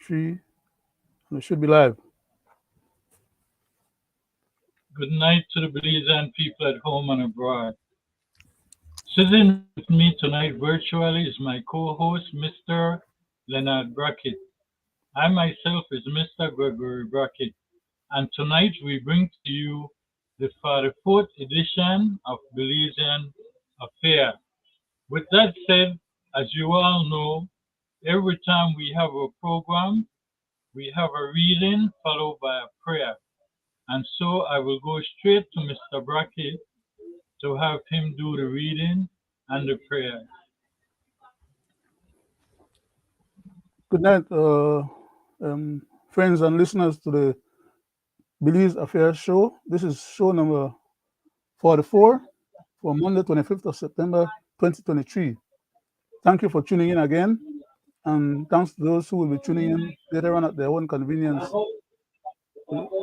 3, and we should be live. Good night to the Belizean people at home and abroad. Sitting with me tonight virtually is my co-host, Mr. Leonard Brackett. I myself is Mr. Gregory Brackett, and tonight we bring to you the 44th edition of Belizean Affair. With that said, as you all know, every time we have a program, we have a reading followed by a prayer. And so I will go straight to Mr. Brackett to have him do the reading and the prayer. Good night, friends and listeners to the Belize Affairs show. This is show number 44 for Monday, 25th of September, 2023. Thank you for tuning in again, and thanks to those who will be tuning in later on at their own convenience.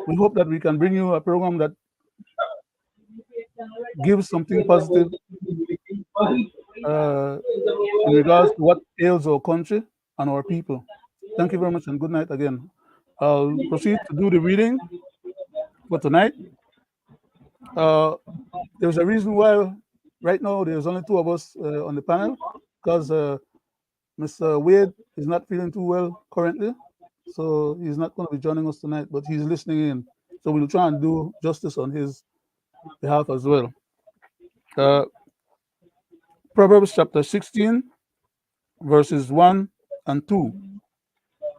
We hope that we can bring you a program that gives something positive in regards to what ails our country and our people. Thank you very much, and good night again. I'll proceed to do the reading for tonight. There's a reason why right now there's only two of us on the panel, because Mr. Wade is not feeling too well currently, so he's not going to be joining us tonight, but he's listening in. So we'll try and do justice on his behalf as well. Proverbs chapter 16, verses 1 and 2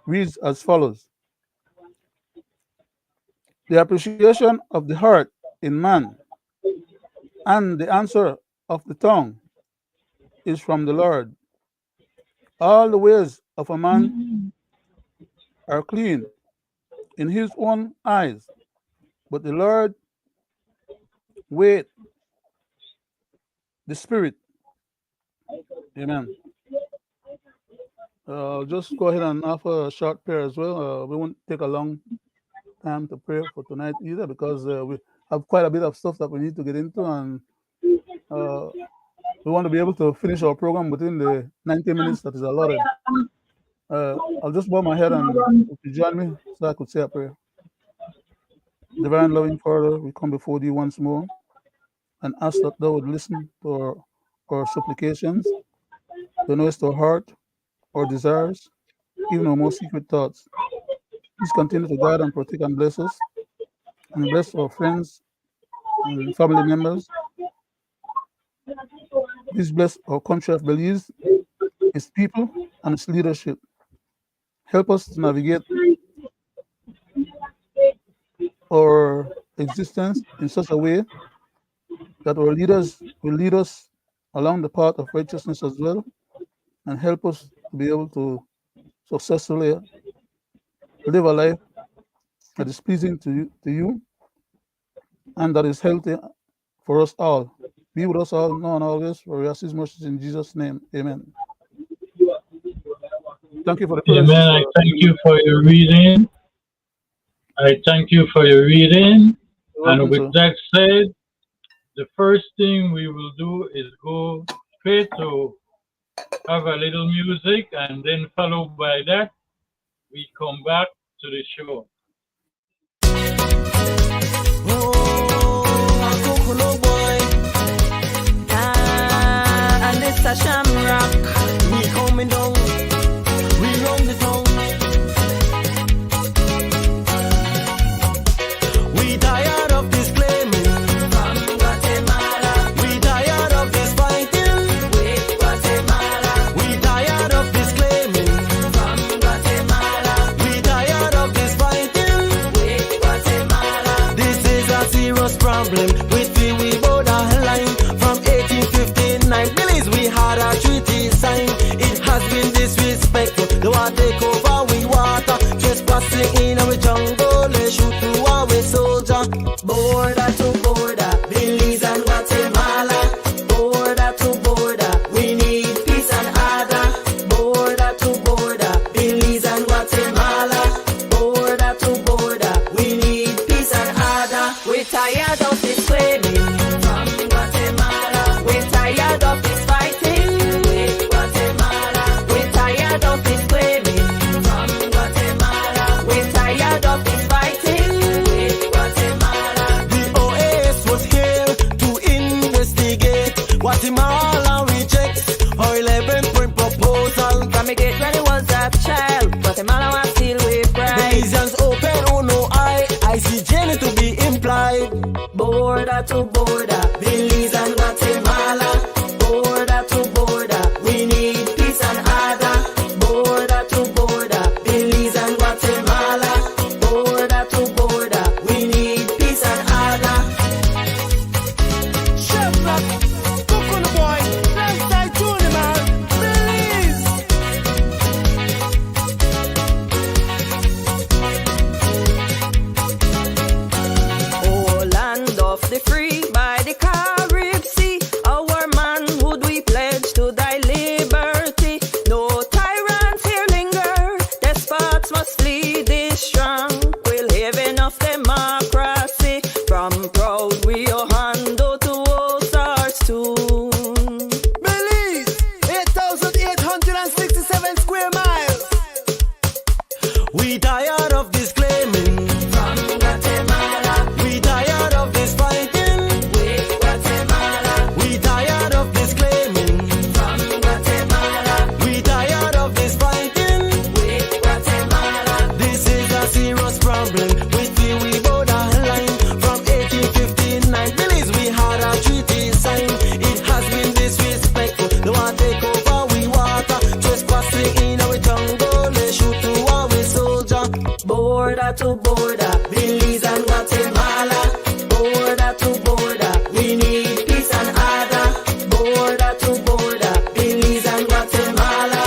reads as follows. The appreciation of the heart in man and the answer of the tongue is from the Lord. All the ways of a man are clean in his own eyes, but the Lord weigheth the spirit. Amen. Just go ahead and offer a short prayer as well. We won't take a long time to pray for tonight either, because we have quite a bit of stuff that we need to get into, and we want to be able to finish our program within the 90 minutes that is allotted. I'll just bow my head and if you join me so I could say a prayer. Divine loving Father, we come before thee once more and ask that thou would listen to our supplications, to knowest our heart, our desires, even our most secret thoughts. Please continue to guide and protect and bless us, and bless our friends and family members. Please bless our country of Belize, its people, and its leadership. Help us to navigate our existence in such a way that our leaders will lead us along the path of righteousness as well, and help us to be able to successfully live a life that is pleasing to you and that is healthy for us all. Be with us all now and always, for we ask these mercies in Jesus' name. Amen. Thank you for the privilege. Amen. I thank you for your reading. And with that said, the first thing we will do is go straight to have a little music, and then followed by that, we come back to the show. And it's a shamrock. We coming down. We run the town. We tired of this claiming from Guatemala. We tired of this fighting with Guatemala. We tired of this claiming from Guatemala. We tired of this fighting with Guatemala. This is a serious problem with the borderline from 1859. Belize we had a treaty signed. It has been disrespectful. They want to take over we water. Trespassing in our jungle. They shoot to our soldier. Border to border, Belize and Guatemala. Border to border, we need peace and order. Border to border, Belize and Guatemala. Border to border, we need peace and order. We're tired of this claiming from Guatemala. We're tired of this fighting with Guatemala. We're tired of this claiming from Guatemala. border to border, Belize and Guatemala. Border to border, we need peace and order. Border to border, Belize and Guatemala. Border to border, we need peace and order. Chef Black, cook on the boy, right side to the man, Belize. Oh, land of the free by the Carib Sea, our manhood we pledge to thy liberty. No tyrants here linger, despots must flee this tranquil haven of democracy. From proud Rio Hondo to Ozarks tune. Belize, 8,867 square miles. We tired of this claiming from Guatemala. We tired of this fighting with Guatemala. We tired of this claiming from Guatemala. We tired of this fighting with Guatemala. This is a serious problem with the we borderline from 1859. Belize we had a treaty signed. It has been disrespectful. They want to take over we water. Trespassing in our tongue. They shoot to our soldier. Border to border, Belize and Guatemala. Border to border, we need peace and order. Border to border, Belize and Guatemala.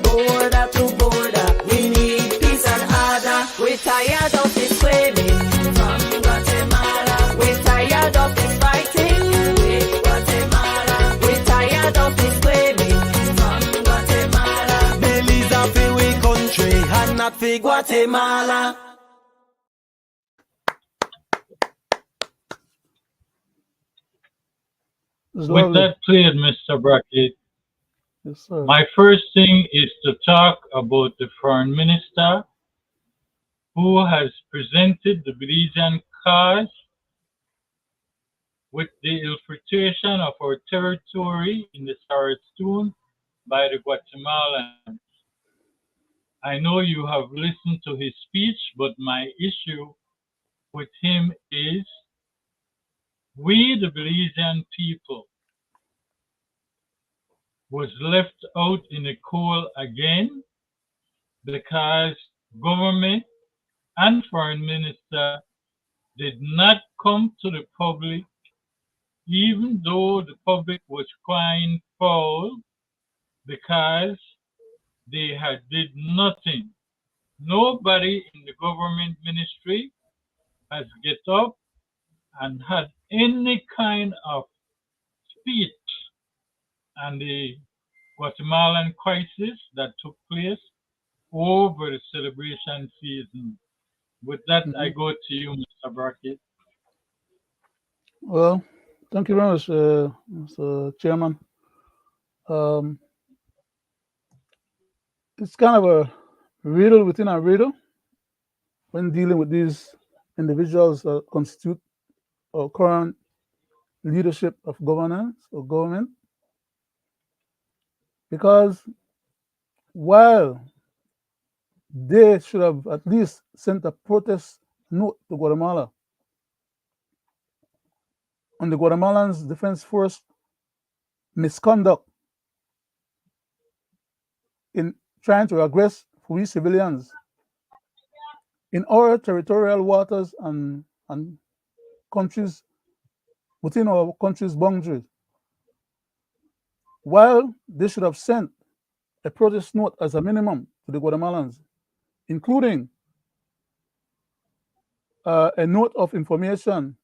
Border to border, we need peace and order. We're tired of this claiming from Guatemala. We're tired of this fighting with Guatemala. We're tired of this claiming from Guatemala. Belize a fi we country and not fi Guatemala. It's With lovely. that played, Mr. Brackett, Yes, sir. my first thing is to talk about the foreign minister who has presented the Belizean cause with the infiltration of our territory in the Saratoon by the Guatemalans. I know you have listened to his speech, but my issue with him is we, the Belizean people, was left out in the cold again because government and foreign minister did not come to the public, even though the public was crying foul because they had did nothing. Nobody in the government ministry has get up and had any kind of speech on the Guatemalan crisis that took place over the celebration season. With that, I go to you, Mr. Brackett. Well, thank you very much, Mr. Chairman. Um, it's kind of a riddle within a riddle when dealing with these individuals that constitute our current leadership of governance or government. Because while they should have at least sent a protest note to Guatemala on the Guatemalans' defense force misconduct in trying to aggress we civilians in our territorial waters and countries within our country's boundaries. While they should have sent a protest note as a minimum to the Guatemalans, including a note of information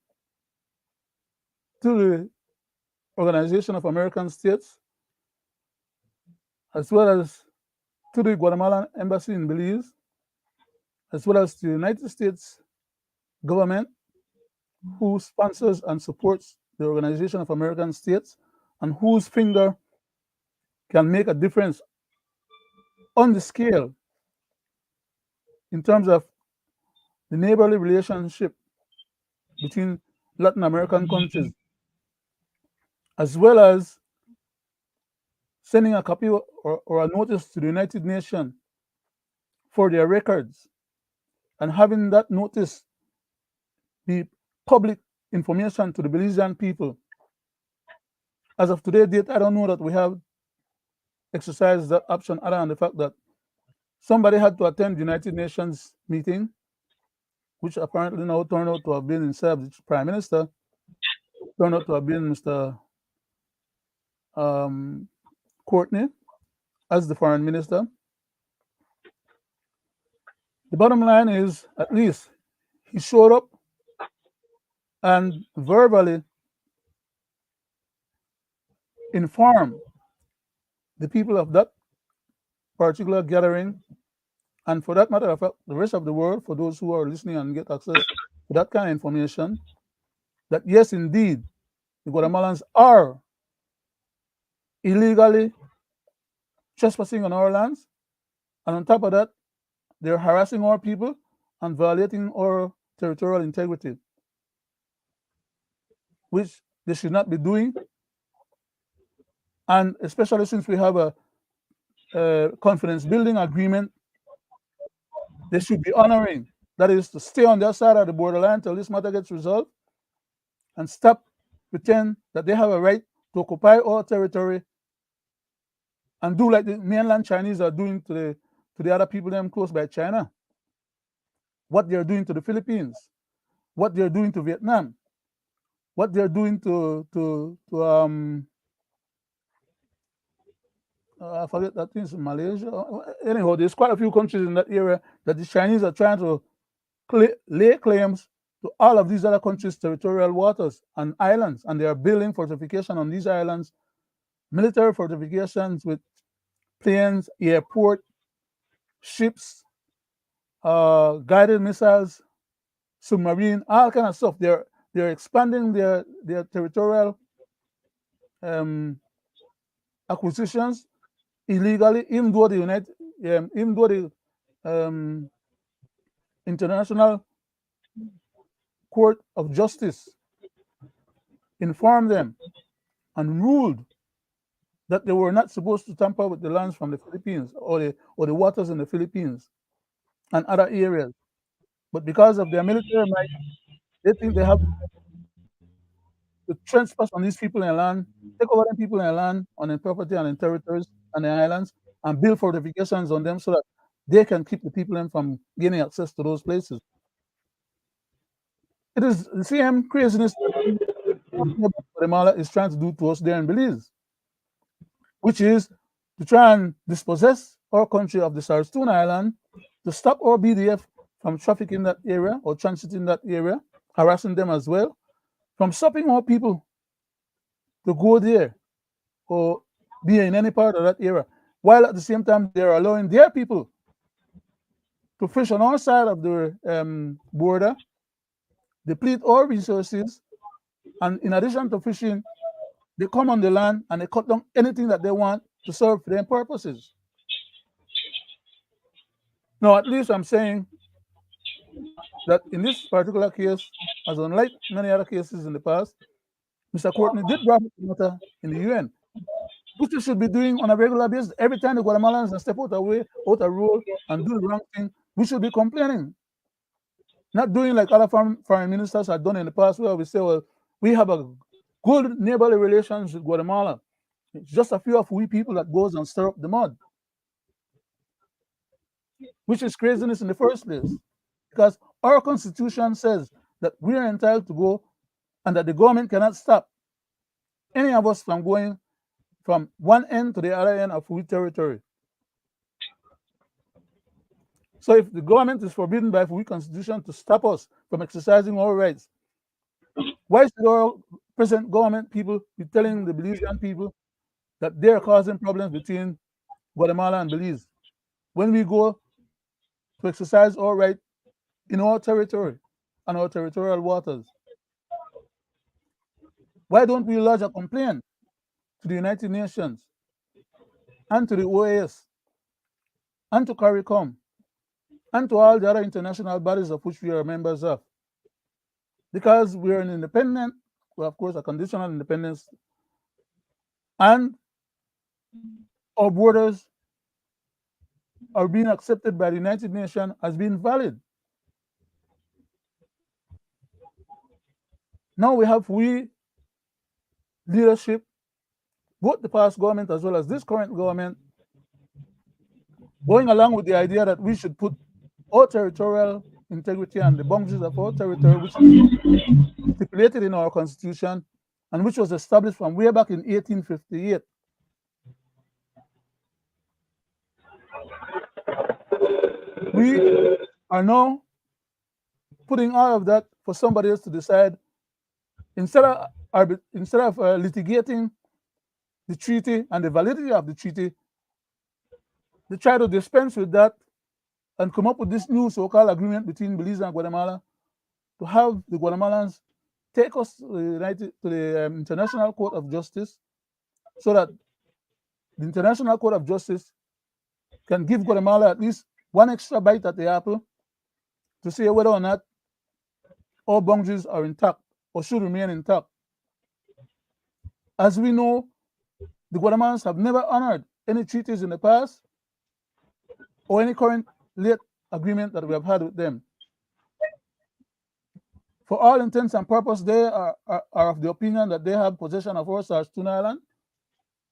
to the Organization of American States, as well as to the Guatemalan Embassy in Belize, as well as to the United States government, who sponsors and supports the Organization of American States, and whose finger can make a difference on the scale in terms of the neighborly relationship between Latin American countries, as well as sending a copy or a notice to the United Nations for their records, and having that notice be public information to the Belizean people. As of today date, I don't know that we have exercised that option other than the fact that somebody had to attend the United Nations meeting, which apparently now turned out to have been instead of the Prime Minister, turned out to have been Mr. Courtney as the Foreign Minister. The bottom line is, at least he showed up and verbally informed the people of that particular gathering, and for that matter of fact, the rest of the world, for those who are listening and get access to that kind of information, that yes, indeed, the Guatemalans are illegally trespassing on our lands, and on top of that, they're harassing our people and violating our territorial integrity, which they should not be doing. And especially since we have a confidence building agreement, they should be honoring. That is to stay on their side of the borderline till this matter gets resolved, and stop pretend that they have a right to occupy our territory and do like the mainland Chinese are doing to the other people them close by China. What they're doing to the Philippines, what they're doing to Vietnam, what they're doing to I forget that thing's Malaysia. Anyhow, there's quite a few countries in that area that the Chinese are trying to lay claims to all of these other countries' territorial waters and islands, and they are building fortification on these islands, military fortifications with planes, airport, ships, guided missiles, submarine, all kind of stuff. They're expanding their territorial acquisitions illegally, even though the International Court of Justice informed them and ruled that they were not supposed to tamper with the lands from the Philippines or the waters in the Philippines and other areas. But because of their military might, they think they have to trespass on these people in land, take over them people in land, on their property and in territories and the islands, and build fortifications on them so that they can keep the people in from gaining access to those places. It is the same craziness that Guatemala is trying to do to us there in Belize, which is to try and dispossess our country of the Sarstone Island, to stop our BDF from trafficking that area or transiting that area, harassing them as well, from stopping our people to go there or be in any part of that area, while at the same time they're allowing their people to fish on our side of the border, deplete our resources, and in addition to fishing, they come on the land and they cut down anything that they want to serve their purposes. Now, at least I'm saying that in this particular case, as unlike many other cases in the past, Mr. Courtney did bring the matter in the UN, which we should be doing on a regular basis. Every time the Guatemalans step out of rule and do the wrong thing, we should be complaining. Not doing like other foreign ministers have done in the past, where we say, well, we have a good neighborly relations with Guatemala. It's just a few of we people that goes and stir up the mud, which is craziness in the first place, because our constitution says that we are entitled to go and that the government cannot stop any of us from going from one end to the other end of we territory. So if the government is forbidden by the constitution to stop us from exercising our rights, why should our present government people be telling the Belizean people that they're causing problems between Guatemala and Belize when we go to exercise our right in our territory and our territorial waters? Why don't we lodge a complaint to the United Nations and to the OAS and to CARICOM and to all the other international bodies of which we are members of? Because we are an independent, well, of course, a conditional independence, and our borders are being accepted by the United Nations as being valid. Now we have leadership, both the past government as well as this current government, going along with the idea that we should put our territorial integrity and the boundaries of our territory, which is stipulated in our constitution and which was established from way back in 1858. We are now putting all of that for somebody else to decide. Instead of litigating the treaty and the validity of the treaty, they try to dispense with that and come up with this new so-called agreement between Belize and Guatemala to have the Guatemalans take us to the International Court of Justice, so that the International Court of Justice can give Guatemala at least one extra bite at the apple to see whether or not all boundaries are intact or should remain intact. As we know, the Guatemalans have never honored any treaties in the past or any current late agreement that we have had with them. For all intents and purposes, they are of the opinion that they have possession of our Sarstuna Island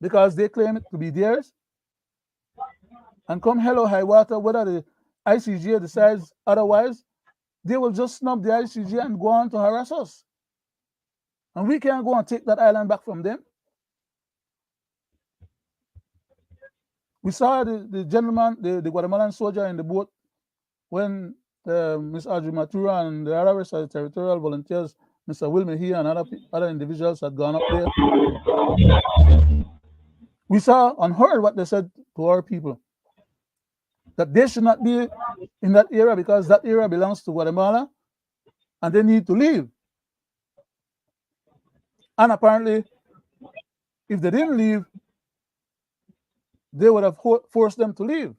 because they claim it to be theirs. And come hell or high water, whether the ICJ decides otherwise, they will just snub the ICJ and go on to harass us. And we can't go and take that island back from them. We saw the gentleman, the Guatemalan soldier in the boat when Ms. Audrey Matura and the other rest of the territorial volunteers, Mr. Will Mejia and other individuals had gone up there. We saw and heard what they said to our people, that they should not be in that area because that area belongs to Guatemala and they need to leave. And apparently, if they didn't leave, they would have forced them to leave.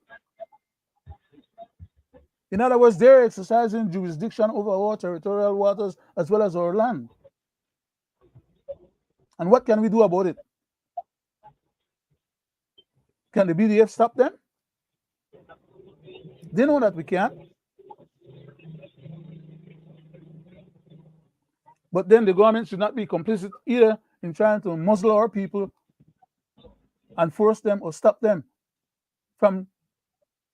In other words, they're exercising jurisdiction over our territorial waters as well as our land. And what can we do about it? Can the BDF stop them? They know that we can't. But then the government should not be complicit either in trying to muzzle our people and force them or stop them from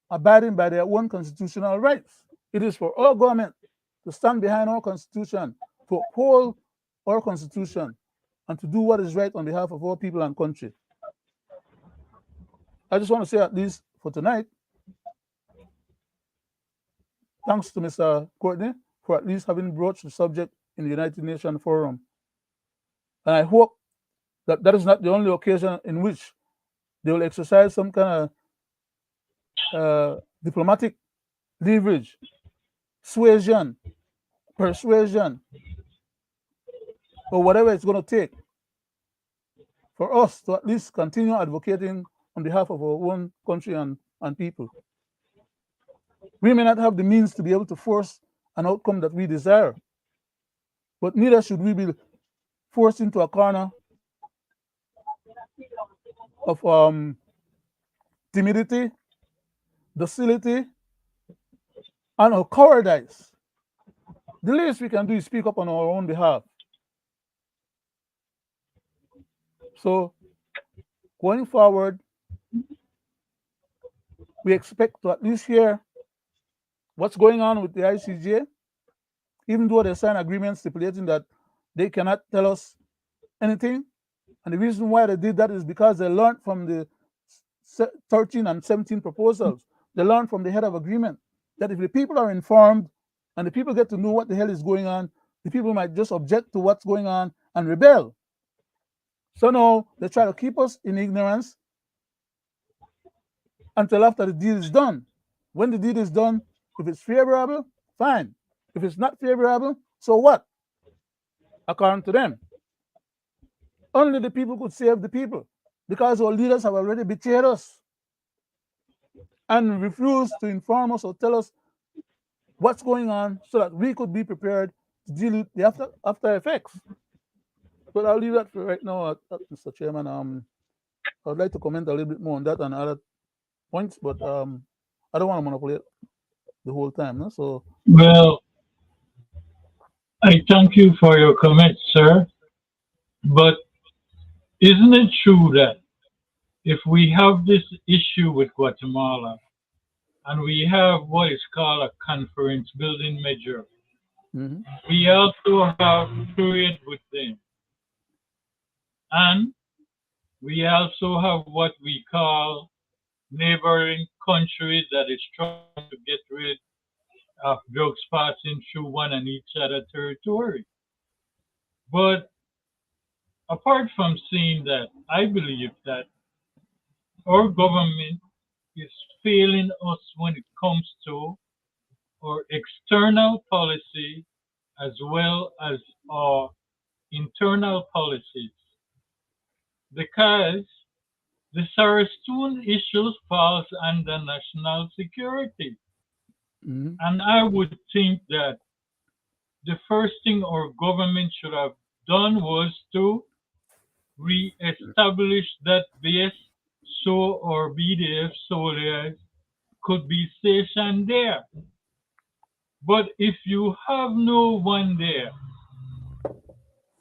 abiding by their own constitutional rights. It is for our government to stand behind our constitution, to uphold our constitution, and to do what is right on behalf of our people and country. I just want to say, at least for tonight, thanks to Mr. Courtney for at least having broached the subject in the United Nations Forum. And I hope that that is not the only occasion in which they will exercise some kind of diplomatic leverage, persuasion, or whatever it's going to take for us to at least continue advocating on behalf of our own country and people. We may not have the means to be able to force an outcome that we desire, but neither should we be forced into a corner of timidity, docility, and of cowardice. The least we can do is speak up on our own behalf. So, going forward, we expect to at least hear what's going on with the ICJ, even though they signed agreements stipulating that they cannot tell us anything. And the reason why they did that is because they learned from the 13 and 17 proposals. They learned from the head of agreement that if the people are informed and the people get to know what the hell is going on, the people might just object to what's going on and rebel. So now they try to keep us in ignorance until after the deal is done. When the deal is done, if it's favorable, fine. If it's not favorable, so what? According to them. Only the people could save the people because our leaders have already betrayed us and refused to inform us or tell us what's going on so that we could be prepared to deal with the after effects. But I'll leave that for right now, Mr. Chairman. I would like to comment a little bit more on that and other points, but I don't want to monopolize the whole time. No? So, well, I I thank you for your comment, sir. But isn't it true that if we have this issue with Guatemala and we have what is called a conference building measure, Mm-hmm. we also have trade with them. And we also have what we call neighboring countries that is trying to get rid of drugs passing through one and each other territory. But apart from seeing that, I believe that our government is failing us when it comes to our external policy as well as our internal policies because the Sarastun issues falls under national security. Mm-hmm. And I would think that the first thing our government should have done was to re-establish that base so our BDF soldiers could be stationed there. But if you have no one there,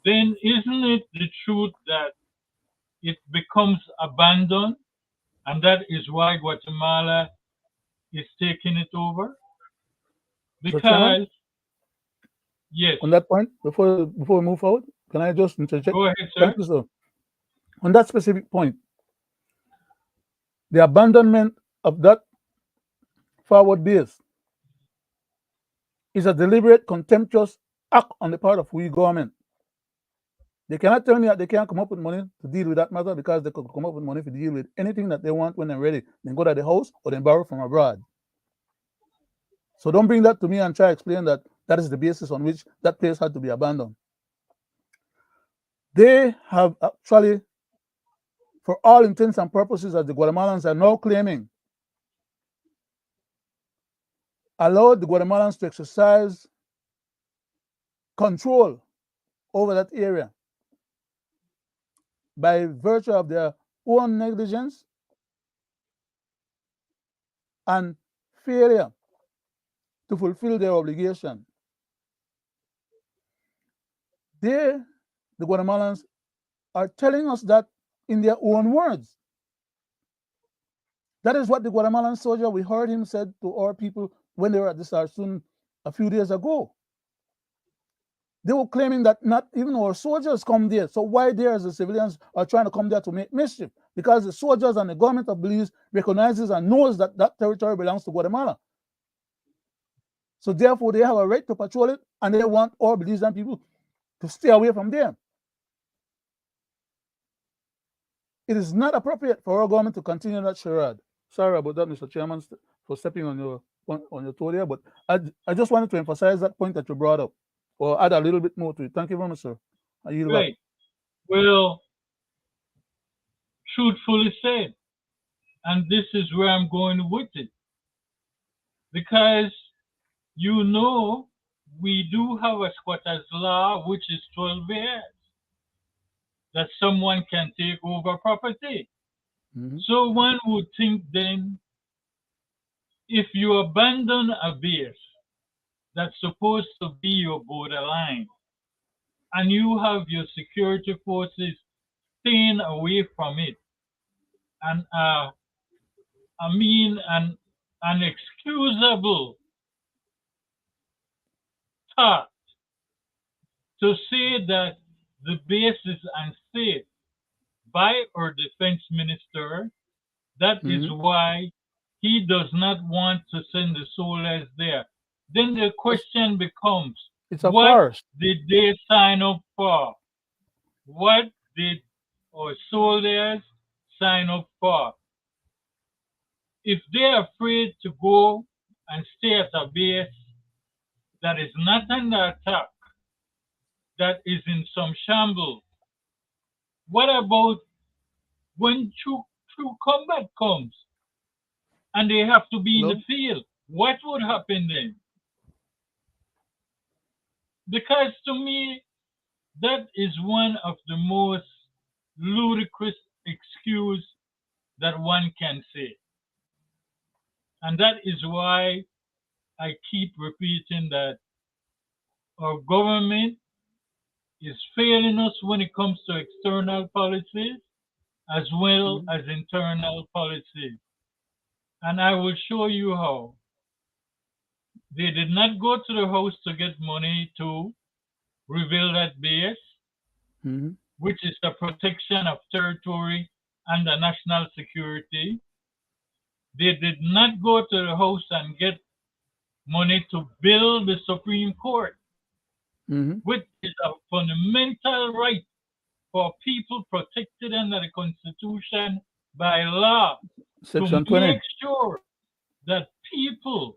then isn't it the truth that it becomes abandoned and that is why Guatemala is taking it over? So, Chairman, Because, yes, on that point, before we move forward, can I just interject? go ahead, Thank sir. you, sir. On that specific point, the abandonment of that forward base is a deliberate, contemptuous act on the part of we government. They cannot tell me that they can't come up with money to deal with that matter because they could come up with money to deal with anything that they want when they're ready. Then go to the house or then borrow from abroad. So don't bring that to me and try to explain that that is the basis on which that place had to be abandoned. They have actually, for all intents and purposes, as the Guatemalans are now claiming, allowed the Guatemalans to exercise control over that area by virtue of their own negligence and failure to fulfill their obligation. They, the Guatemalans, are telling us that in their own words. That is what the Guatemalan soldier, we heard him said to our people when they were at the Sarsoon a few days ago. They were claiming that not even our soldiers come there. So why there as the civilians are trying to come there to make mischief? Because the soldiers and the government of Belize recognizes and knows that that territory belongs to Guatemala. So therefore they have a right to patrol it and they want all Belizean people to stay away from there. It is not appropriate for our government to continue that charade. Sorry about that, Mr. Chairman, for stepping on your toe there, but I just wanted to emphasize that point that you brought up, or add a little bit more to it. Thank you very much, sir. I yield back. Right. Well, truthfully said, and this is where I'm going with it. Because, you know, we do have a squatters law, which is 12 years, that someone can take over property. Mhm. So one would think then, if you abandon a base that's supposed to be your borderline, and you have your security forces staying away from it, and an unexcusable thought to say that the base is unsafe by our defense minister. That is Mhm. why he does not want to send the soldiers there. Then the question becomes, It's a what farce. did they sign up for? What did our soldiers sign up for? If they're afraid to go and stay at a base that is not under attack, that is in some shambles, what about when true combat comes and they have to be in Hello? the field? What would happen then? Because to me, that is one of the most ludicrous excuse that one can say. And that is why I keep repeating that our government is failing us when it comes to external policies as well as internal policies. And I will show you how. They did not go to the house to get money to rebuild that base, Mhm. which is the protection of territory and the national security. They did not go to the house and get money to build the Supreme Court, Mhm. which is a fundamental right for people protected under the Constitution by law to Section 20. make sure that people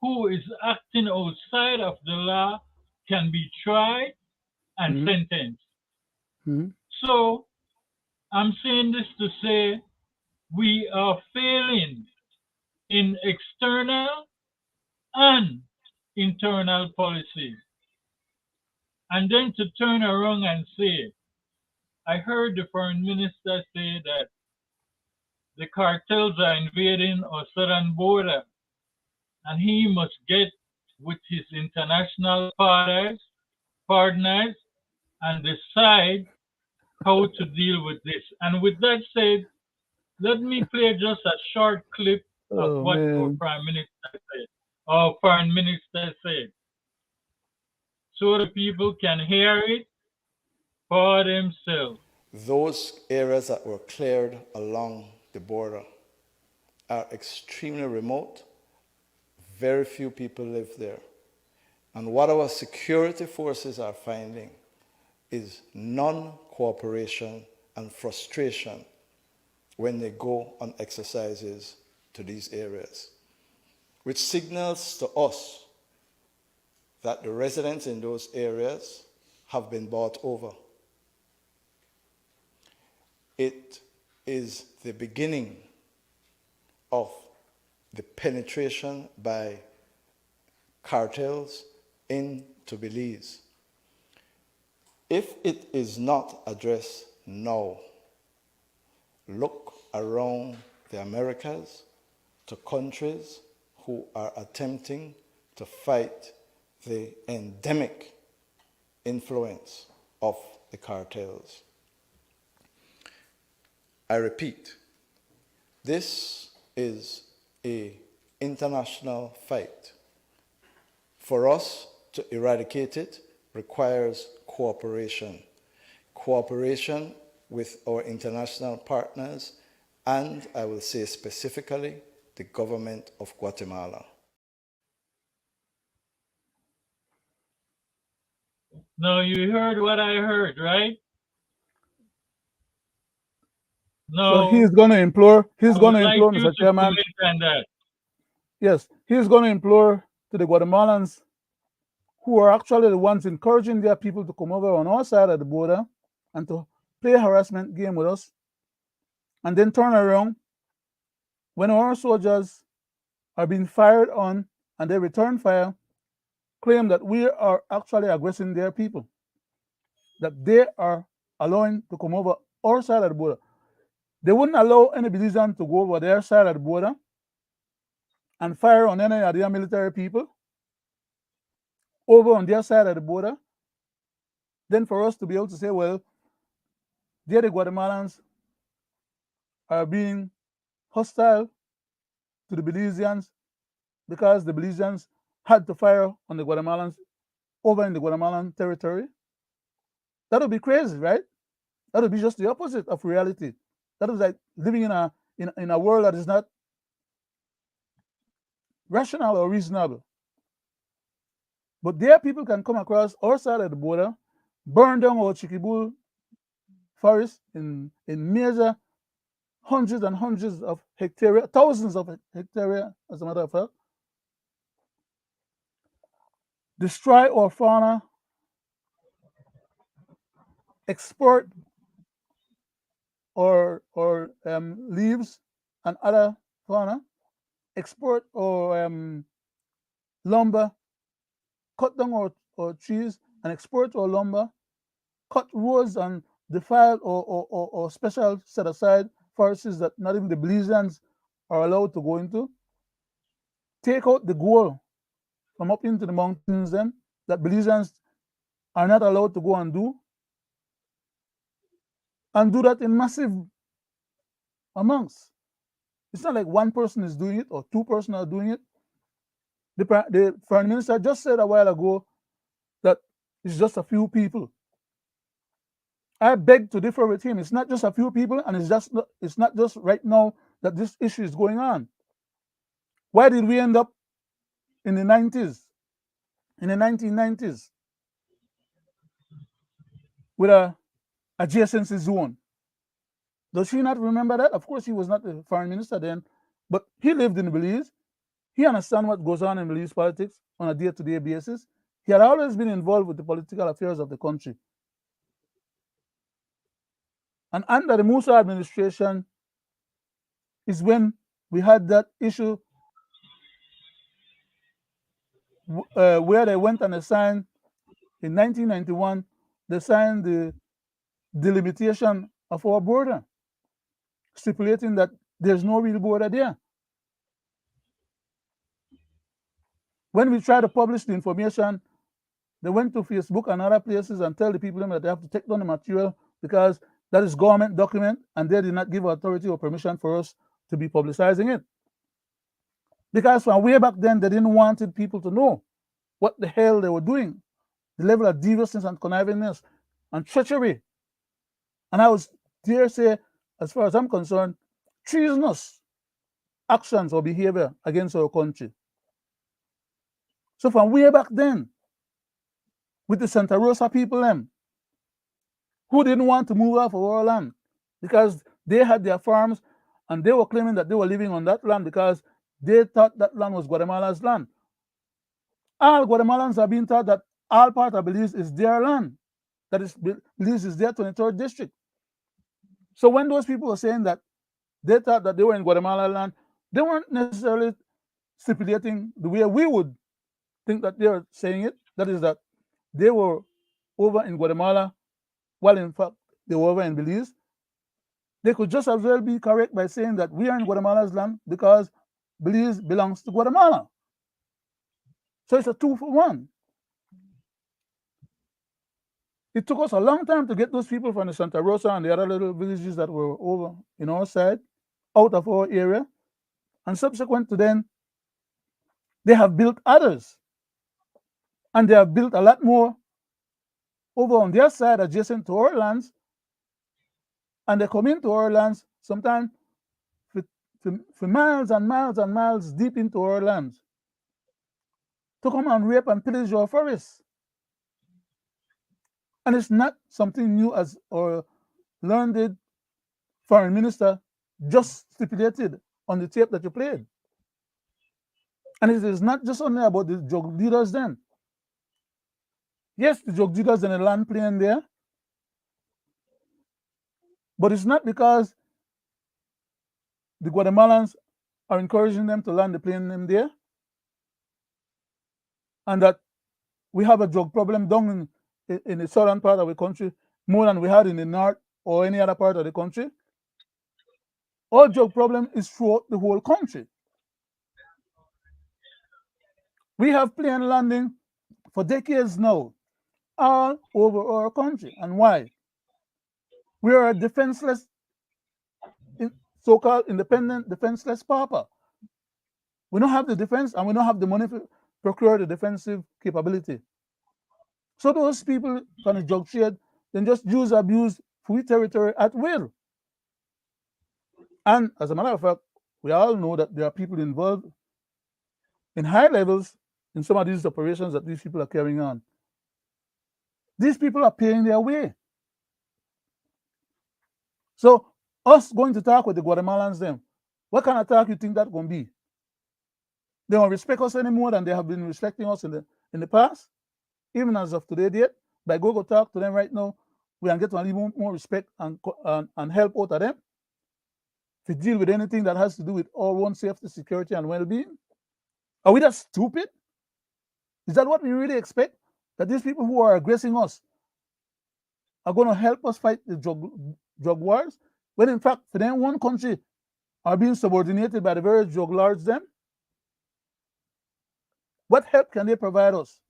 who is acting outside of the law can be tried and Mhm. sentenced. Mhm. So I'm saying this to say we are failing in external and internal policy. And then to turn around and say, I heard the foreign minister say that the cartels are invading our southern border and he must get with his international partners and decide how to deal with this. And with that said, let me play just a short clip of Oh what our man. Prime Minister said, our Foreign Minister said, so the people can hear it for themselves. Those areas that were cleared along the border are extremely remote. Very few people live there. And what our security forces are finding is non-cooperation and frustration when they go on exercises to these areas, which signals to us that the residents in those areas have been bought over. It is the beginning of the penetration by cartels into Belize. If it is not addressed now, look around the Americas to countries who are attempting to fight the endemic influence of the cartels. I repeat, this is an international fight. For us to eradicate it requires cooperation. Cooperation with our international partners, and I will say specifically, the government of Guatemala. Now you heard what I heard, right? So Now he's going to implore. He's I going would to like implore, you Mr. to Chairman. comment on that. Yes, he's going to implore to the Guatemalans who are actually the ones encouraging their people to come over on our side of the border and to play a harassment game with us, and then turn around when our soldiers are being fired on and they return fire, claim that we are actually aggressing their people, that they are allowing to come over our side of the border. They wouldn't allow any Belizean to go over their side of the border and fire on any of their military people over on their side of the border. Then for us to be able to say, well, the Guatemalans are being hostile to the Belizeans because the Belizeans had to fire on the Guatemalans over in the Guatemalan territory. That would be crazy, right? That would be just the opposite of reality. That is like living in a world that is not rational or reasonable. But their people can come across our side of the border, burn down our Chiquibull forest in major hundreds and hundreds of hectares, thousands of hectares, as a matter of fact, destroy our fauna, export our leaves and other fauna, export our lumber, cut down our trees and export our lumber, cut roads and defile or special set aside forests that not even the Belizeans are allowed to go into. Take out the gold from up into the mountains then that Belizeans are not allowed to go and do that in massive amounts. It's not like one person is doing it or two persons are doing it. The foreign minister just said a while ago that it's just a few people. I beg to differ with him. It's not just a few people, and it's not just right now that this issue is going on. Why did we end up in the 90s, in the 1990s, with a adjacency zone? Does he not remember that? Of course, he was not the foreign minister then, but he lived in Belize. He understands what goes on in Belize politics on a day-to-day basis. He had always been involved with the political affairs of the country. And under the Musa administration is when we had that issue where they went and they signed, in 1991, they signed the delimitation of our border, stipulating that there's no real border there. When we tried to publish the information, they went to Facebook and other places and tell the people that they have to take down the material because that is government document, and they did not give authority or permission for us to be publicizing it. Because from way back then, they didn't want people to know what the hell they were doing, the level of deviousness and connivingness and treachery. And I would dare say, as far as I'm concerned, treasonous actions or behavior against our country. So from way back then, with the Santa Rosa people, who didn't want to move off of our land because they had their farms and they were claiming that they were living on that land because they thought that land was Guatemala's land. All Guatemalans are being taught that all part of Belize is their land. That is, Belize is their 23rd district. So when those people were saying that they thought that they were in Guatemala land, they weren't necessarily stipulating the way we would think that they were saying it. That is that they were over in Guatemala, while in fact they were over in Belize. They could just as well be correct by saying that we are in Guatemala's land because Belize belongs to Guatemala. So it's a 2-for-1. It took us a long time to get those people from the Santa Rosa and the other little villages that were over in our side out of our area. And subsequent to then, they have built others. And they have built a lot more over on their side adjacent to our lands. And they come into our lands sometimes for miles and miles and miles deep into our lands to come and rape and pillage our forests. And it's not something new, as our learned foreign minister just stipulated on the tape that you played. And it is not just only about the drug dealers then. Yes, the drug dealers and the land playing there, but it's not because the Guatemalans are encouraging them to land the plane in there, and that we have a drug problem down in the southern part of the country more than we had in the north or any other part of the country. Our drug problem is throughout the whole country. We have plane landing for decades now, all over our country. And why? We are a defenseless, so-called independent, defenseless pauper. We don't have the defense and we don't have the money to procure the defensive capability. So those people from the drug trade then just use, abuse free territory at will. And as a matter of fact, we all know that there are people involved in high levels in some of these operations that these people are carrying on. These people are paying their way. So us going to talk with the Guatemalans then, what kind of talk you think that's going to be? They don't respect us any more than they have been respecting us in the past, even as of today date. By go talk to them right now, we can get a little more respect and help out of them to deal with anything that has to do with our own safety, security, and well-being. Are we that stupid? Is that what we really expect? That these people who are aggressing us are going to help us fight the drug wars? When in fact, for them, one country are being subordinated by the very drug lords then? What help can they provide us?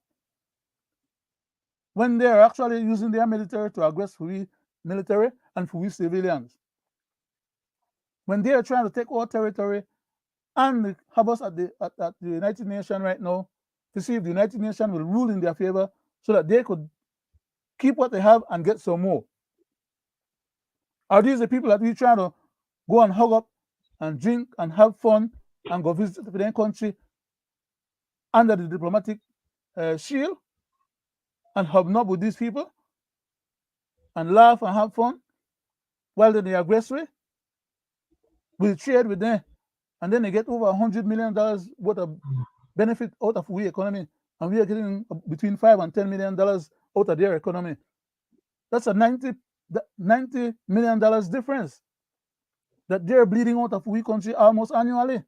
when they are actually using their military to aggress for we military and for we civilians. When they are trying to take our territory and have us at the United Nations right now to see if the United Nations will rule in their favor so that they could keep what they have and get some more. Are these the people that we try to go and hug up and drink and have fun and go visit their country under the diplomatic shield and hobnob with these people and laugh and have fun while they're the aggressor? We trade with them, and then they get over $100 million worth of benefit out of we economy, and we are getting between $5 and $10 million out of their economy. That's a $90 million difference that they're bleeding out of we country almost annually.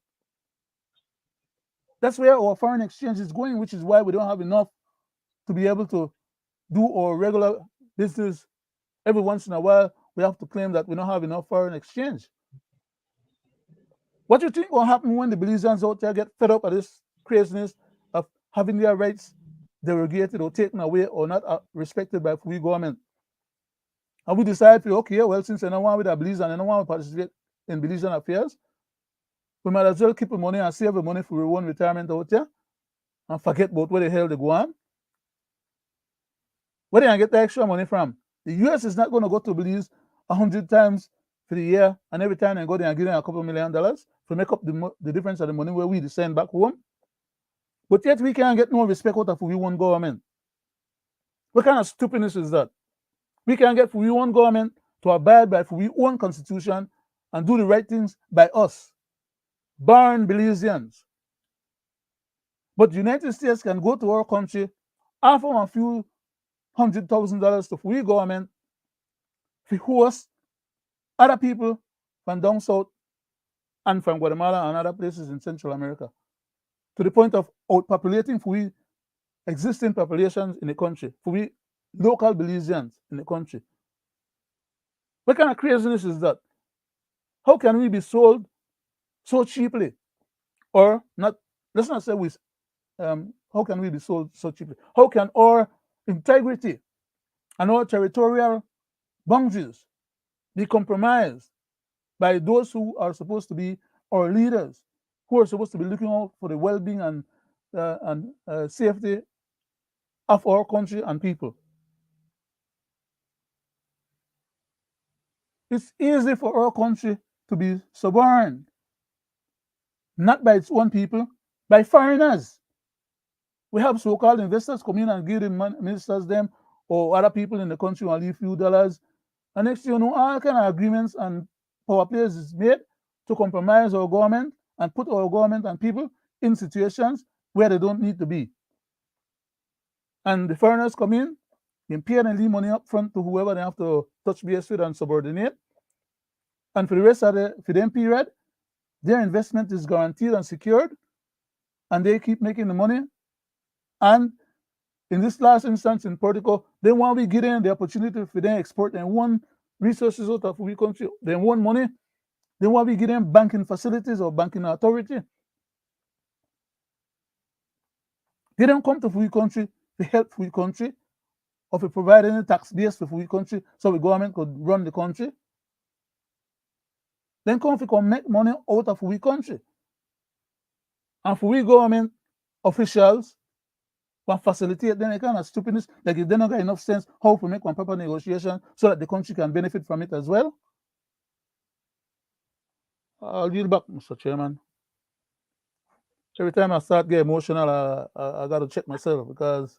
That's where our foreign exchange is going, which is why we don't have enough to be able to do our regular business. Every once in a while, we have to claim that we don't have enough foreign exchange. What do you think will happen when the Belizeans out there get fed up at this craziness of having their rights derogated or taken away or not respected by the government? And we decide, okay, well, since I don't want with the Belizean, I don't want to participate in Belizean affairs, we might as well keep the money and save the money for our own retirement out there and forget about where the hell they go on. Where do you get the extra money from? The US is not going to go to Belize 100 times for the year, and every time they go there and give them a couple $1 million to make up the difference of the money where we send back home. But yet we can't get no respect out of we one government. What kind of stupidness is that? We can't get we one government to abide by we own constitution and do the right things by us, barring Belizeans. But the United States can go to our country, offer a few $100,000 to we government to host other people from down south and from Guatemala and other places in Central America, to the point of outpopulating for we existing populations in the country, for we local Belizeans in the country. What kind of craziness is that? How can we be sold so cheaply? Or not, let's not say how can we be sold so cheaply? How can our integrity and our territorial boundaries be compromised by those who are supposed to be our leaders, who are supposed to be looking out for the well-being and safety of our country and people? It's easy for our country to be suborned, not by its own people, by foreigners. We have so-called investors come in and give the ministers them or other people in the country and leave few dollars. And next thing you know, all kind of agreements and power plays is made to compromise our government and put our government and people in situations where they don't need to be. And the foreigners come in, they pay and leave money up front to whoever they have to touch base with and subordinate. And for the rest of the period, their investment is guaranteed and secured, and they keep making the money. And in this last instance in Puerto Rico, they want to be given the opportunity for them export and one resources out of we country. They want money. They want to be given banking facilities or banking authority. They don't come to we country to help we country or to provide any tax base for we country so the government could run the country. Then come to make money out of we country. And for we government officials can facilitate then a kind of stupidness, like if they don't got enough sense how to make one proper negotiation so that the country can benefit from it as well. I'll yield back, Mr. Chairman. Every time I start getting emotional, I got to check myself because,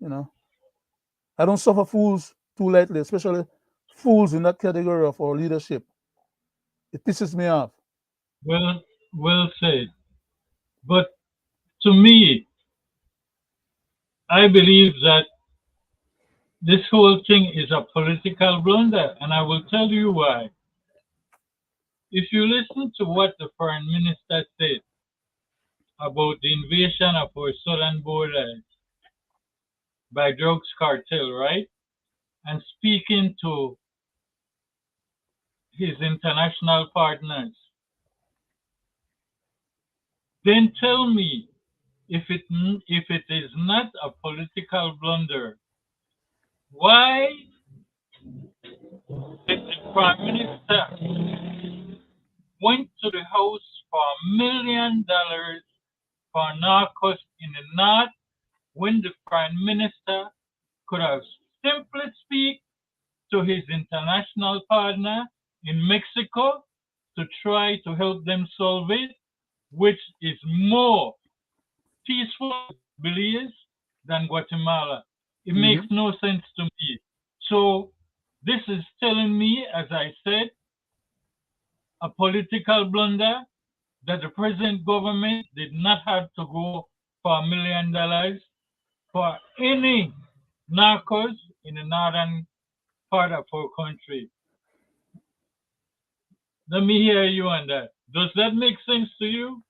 I don't suffer fools too lightly, especially fools in that category of our leadership. It pisses me off. Well said. But to me, I believe that this whole thing is a political blunder, and I will tell you why. If you listen to what the foreign minister said about the invasion of our southern borders by drugs cartel, right? And speaking to his international partners, then tell me if it is not a political blunder Why did the Prime Minister went to the House for $1 million for narcos in the North when the Prime Minister could have simply speak to his international partner in Mexico to try to help them solve it, which is more peaceful Belize than Guatemala. It makes no sense to me. So this is telling me, as I said, a political blunder that the present government did not have to go for $1 million for any narcos in the northern part of our country. Let me hear you on that. Does that make sense to you?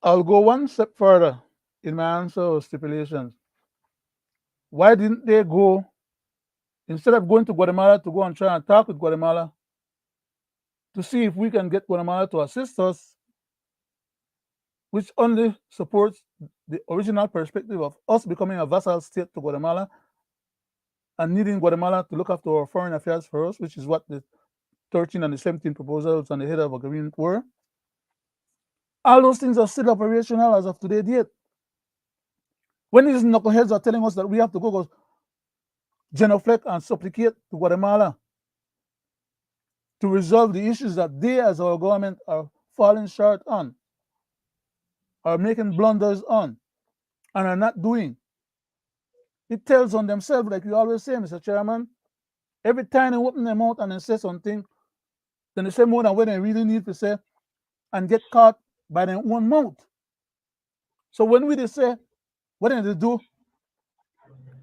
I'll go one step further in my answer or stipulations. Why didn't they go, instead of going to Guatemala to go and try and talk with Guatemala to see if we can get Guatemala to assist us, which only supports the original perspective of us becoming a vassal state to Guatemala and needing Guatemala to look after our foreign affairs for us, which is what the 13 and the 17 proposals on the head of agreement were. All those things are still operational as of today date. When these knuckleheads are telling us that we have to go genuflect and supplicate to Guatemala to resolve the issues that they as our government are falling short on, are making blunders on, and are not doing, it tells on themselves, like you always say, Mr. Chairman. Every time they open their mouth and they say something, then they say more than what they really need to say and get caught by their own mouth. So when we say, what do they do?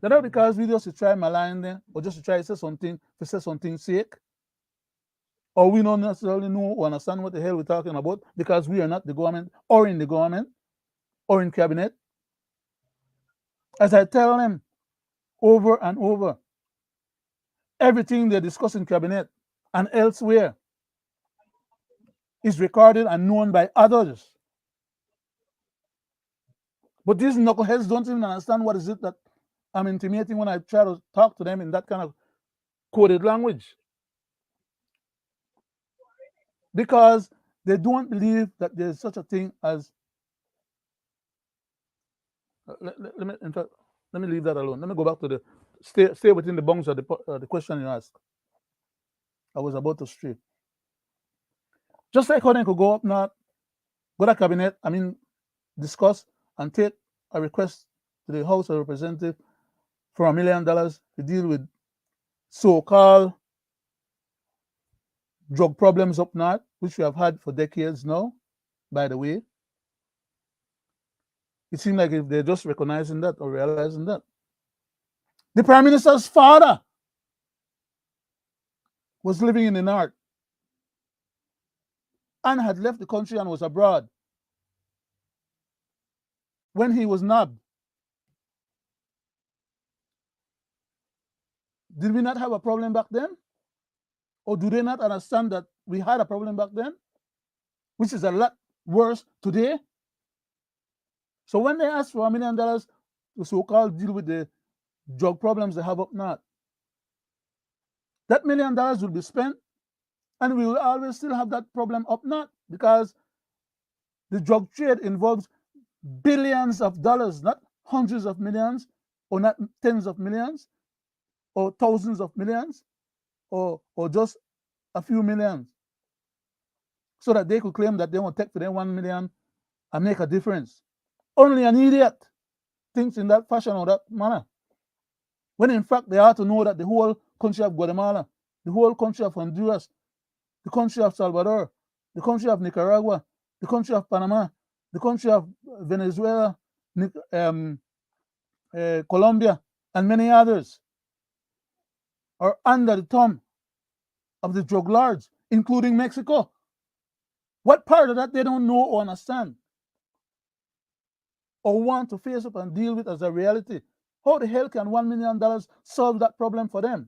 They're not because we just to try malign them or just to try to say something for say something's sake. Or we don't necessarily know or understand what the hell we're talking about because we are not the government or in the government or in cabinet. As I tell them over and over, everything they discuss in cabinet and elsewhere is recorded and known by others. But these knuckleheads don't even understand what is it that I'm intimating when I try to talk to them in that kind of coded language. Because they don't believe that there's such a thing as let me leave that alone. Let me go back to the stay within the bounds of the question you asked. I was about to stray. Just like how they could go up north, go to cabinet, discuss and take a request to the House of Representatives for $1 million to deal with so-called drug problems up north, which we have had for decades now, by the way. It seems like if they're just recognizing that or realizing that. The Prime Minister's father was living in the north and had left the country and was abroad when he was nabbed. Did we not have a problem back then? Or do they not understand that we had a problem back then, which is a lot worse today? So when they ask for $1 million to so-called deal with the drug problems they have up north, that $1 million will be spent and we will always still have that problem up north because the drug trade involves billions of dollars, not hundreds of millions or not tens of millions or thousands of millions or just a few millions, so that they could claim that they want to take for them 1 million and make a difference. Only an idiot thinks in that fashion or that manner, when in fact they ought to know that the whole country of Guatemala, the whole country of Honduras, the country of Salvador, the country of Nicaragua, the country of Panama, the country of Venezuela, Colombia, and many others are under the thumb of the drug lords, including Mexico. What part of that they don't know or understand or want to face up and deal with as a reality? How the hell can $1 million solve that problem for them?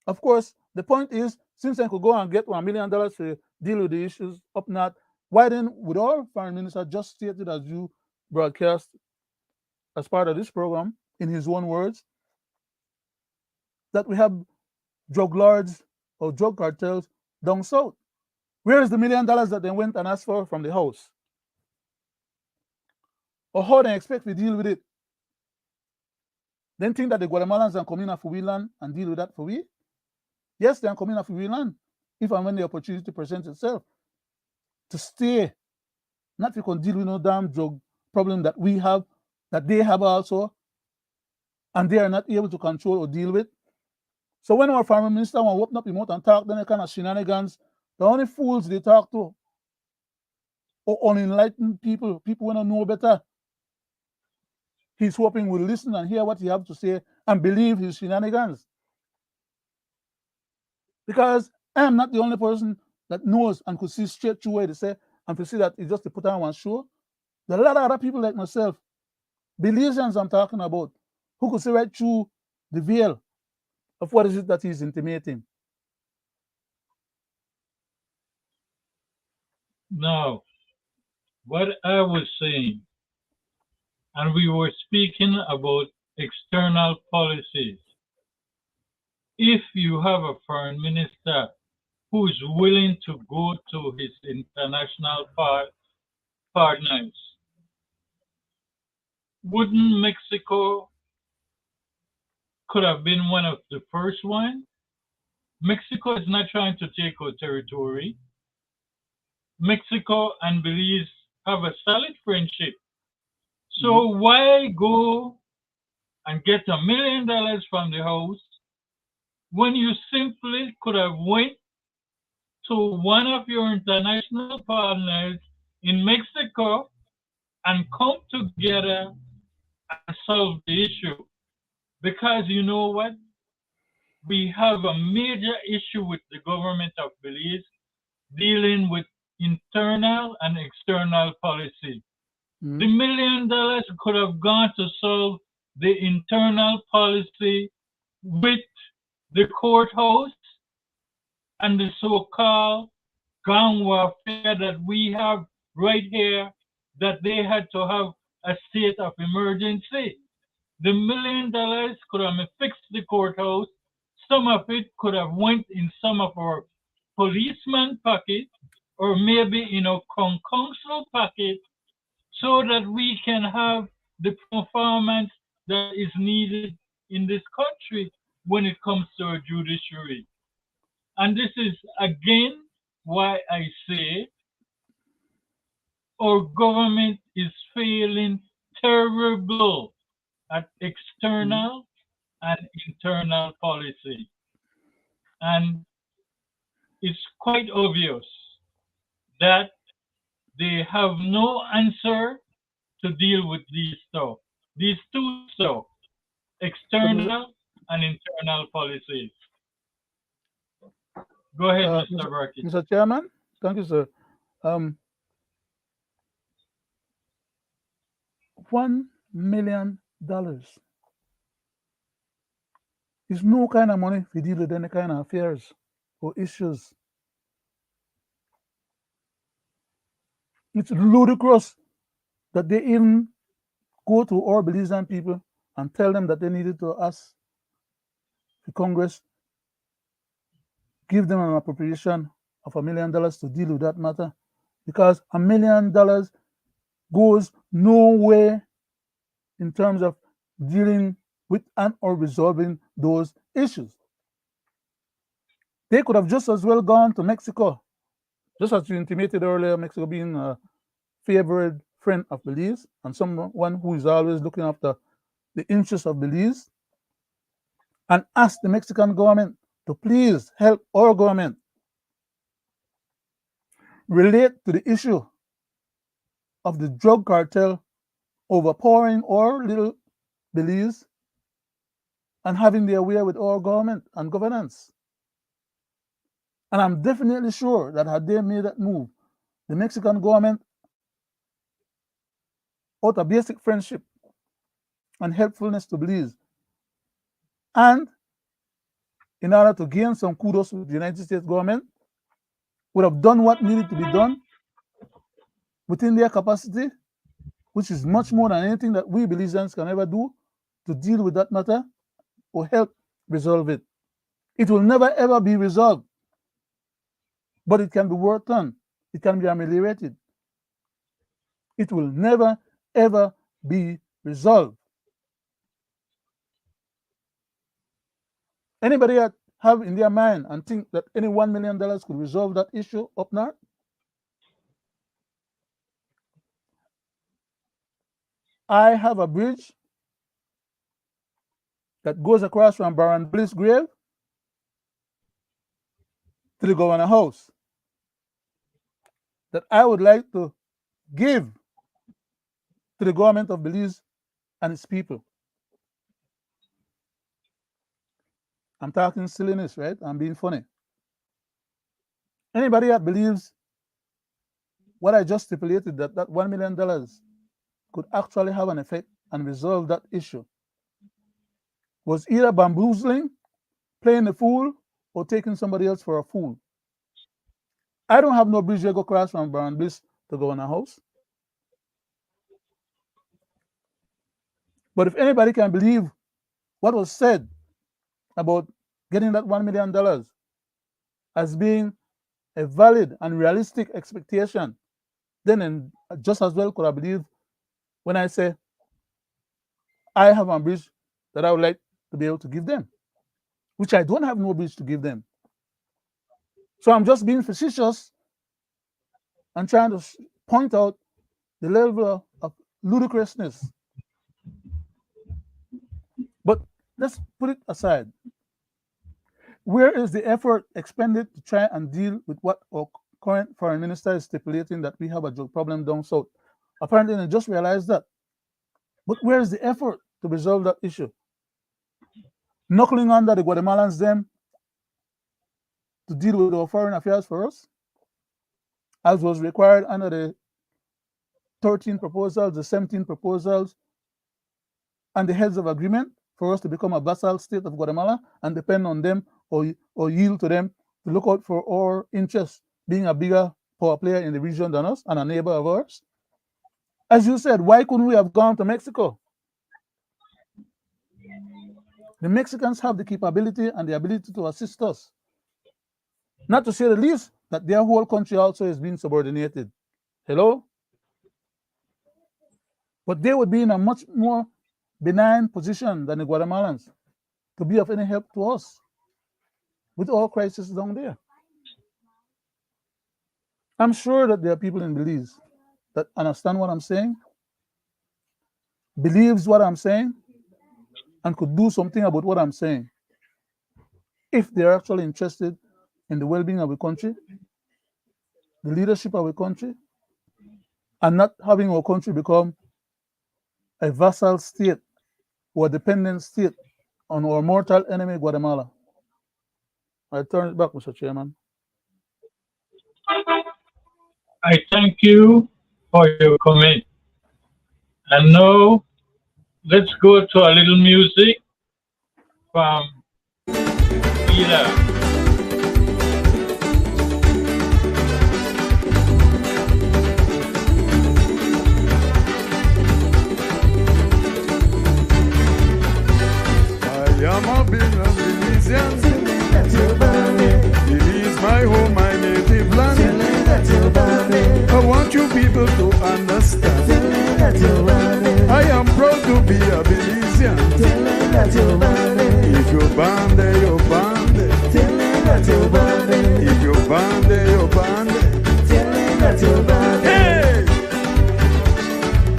Of course, the point is, since they could go and get $1 million to deal with the issues up north, why then would our foreign minister just stated, as you broadcast as part of this program, in his own words, that we have drug lords or drug cartels down south. Where is the $1 million that they went and asked for from the house? Or how they expect we deal with it? Then think that the Guatemalans are coming for we land and deal with that for we? Yes, they are coming for we land if and when the opportunity presents itself to stay, not to deal with no damn drug problem that we have, that they have also, and they are not able to control or deal with. So when our foreign minister want to open up his mouth and talk, then they kind of shenanigans, the only fools they talk to, or unenlightened people who don't know better. He's hoping we'll listen and hear what he has to say and believe his shenanigans. Because I am not the only person that knows and could see straight through what they say and to see that it's just to put on one show. There are a lot of other people like myself, Belizeans I'm talking about, who could see right through the veil of what is it that he's intimating. Now, what I was saying, and we were speaking about external policies. If you have a foreign minister who is willing to go to his international partners, wouldn't Mexico could have been one of the first ones? Mexico is not trying to take our territory. Mexico and Belize have a solid friendship. So why go and get $1 million from the house when you simply could have went to one of your international partners in Mexico and come together and solve the issue? Because you know what? We have a major issue with the government of Belize dealing with internal and external policy. The $1 million could have gone to solve the internal policy with the courthouse and the so-called gang warfare that we have right here, that they had to have a state of emergency. The $1 million could have fixed the courthouse. Some of it could have went in some of our policeman pockets, or maybe in a council pocket, so that we can have the performance that is needed in this country when it comes to our judiciary. And this is again why I say our government is failing terrible at external and internal policy. And it's quite obvious that they have no answer to deal with these two stuff, external and internal policies. Go ahead, Mr. Brackett. Mr. Chairman, thank you, sir. $1 million is no kind of money to deal with any kind of affairs or issues. It's ludicrous that they even go to our Belizean people and tell them that they needed to ask the Congress give them an appropriation of $1 million to deal with that matter, because $1 million goes nowhere in terms of dealing with and or resolving those issues. They could have just as well gone to Mexico, just as you intimated earlier, Mexico being a favored friend of Belize and someone who is always looking after the interests of Belize, and ask the Mexican government to please help our government relate to the issue of the drug cartel overpowering our little Belize and having their way with our government and governance. And I'm definitely sure that had they made that move, the Mexican government, out of basic friendship and helpfulness to Belize, and in order to gain some kudos with the United States government, would have done what needed to be done within their capacity, which is much more than anything that we Belizeans can ever do, to deal with that matter or help resolve it. It will never ever be resolved, but it can be worked on. It can be ameliorated. It will never ever be resolved. Anybody have in their mind and think that any $1 million could resolve that issue up north? I have a bridge that goes across from Baron Bliss' grave to the governor's house that I would like to give to the government of Belize and its people. I'm talking silliness, right? I'm being funny. Anybody that believes what I just stipulated, that $1 million could actually have an effect and resolve that issue, was either bamboozling, playing the fool, or taking somebody else for a fool. I don't have no bridge that go across from Baron Bliss to Governor House. But if anybody can believe what was said about getting that $1 million as being a valid and realistic expectation, then just as well could I believe when I say I have a bridge that I would like to be able to give them, which I don't have no bridge to give them. So I'm just being facetious and trying to point out the level of ludicrousness. But let's put it aside. Where is the effort expended to try and deal with what our current foreign minister is stipulating, that we have a drug problem down south? Apparently, they just realized that. But where is the effort to resolve that issue? Knuckling under the Guatemalans them to deal with our foreign affairs for us, as was required under the 13 proposals, the 17 proposals, and the heads of agreement for us to become a vassal state of Guatemala and depend on them or yield to them to look out for our interests, being a bigger power player in the region than us and a neighbor of ours. As you said, why couldn't we have gone to Mexico? The Mexicans have the capability and the ability to assist us. Not to say the least that their whole country also is being subordinated. Hello? But they would be in a much more benign position than the Guatemalans to be of any help to us with all crises down there. I'm sure that there are people in Belize that understand what I'm saying, believes what I'm saying, and could do something about what I'm saying if they're actually interested in the well-being of the country, the leadership of the country, and not having our country become a vassal state or a dependent state on our mortal enemy, Guatemala. I turn it back, Mr. Chairman. I thank you for your comment. And now, let's go to a little music from Leonard. I am a Belizean. Belize my home, my native land. I want you people to understand. I am proud to be a Belizean. If you're bande, you're bande. If you're bande, you're bande. Hey!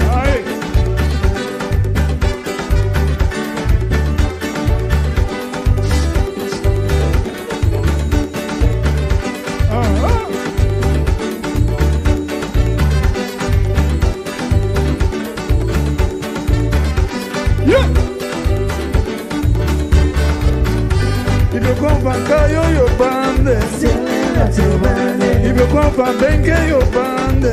Aye. Kayo yo bande, if you come from Benke yo bande,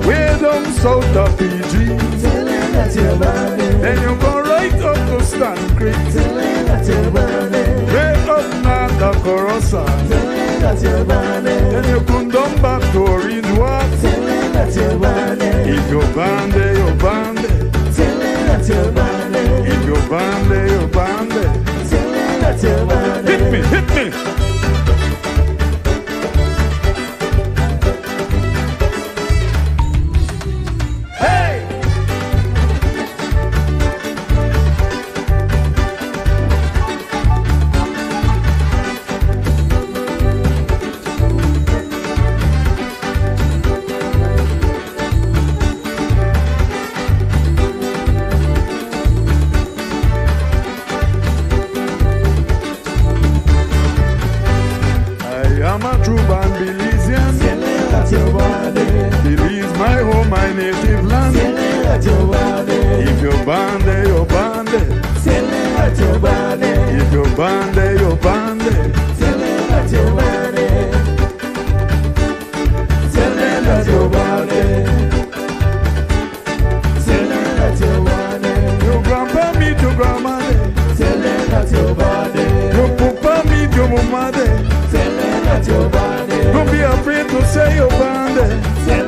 way down south of Fiji, then you go right up to Stan Creek, way up north of Corosa, then you come down back to Orange Walk. If you bande, If you're bande, you're bande. Hit me, hit me. I'm a true born Belizean. Belize my home, my native land. If you're bande, you're bande. If you're bande, you're bande. Your grandpa meet your grandma. Your papa meet your mama. Don't be afraid to say your bande. Tell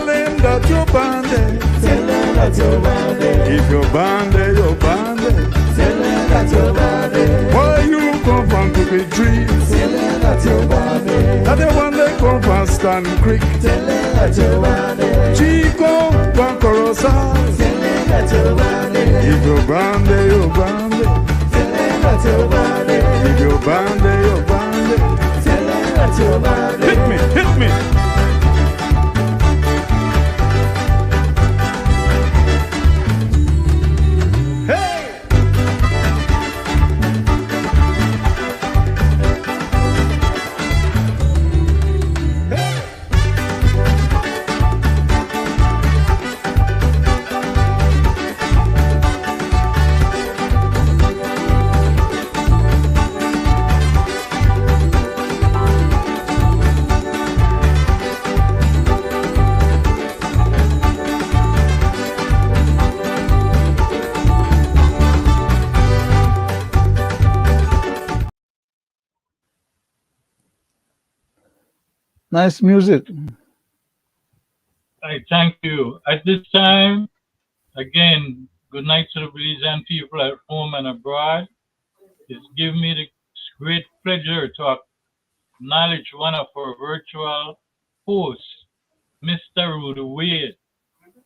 them that you're bande. If you're bande, you're bande. Why you come from Cookie Tree? That the one they come from Stan Creek. Chico, Bancorosa. If you're bande, you're bande. If you're bande, you're bande. Hit me, hit me. Hey! Nice music. I thank you. At this time, again, good night to the Belizean people at home and abroad. It's given me the great pleasure to acknowledge one of our virtual hosts, Mr. Rudy Wade,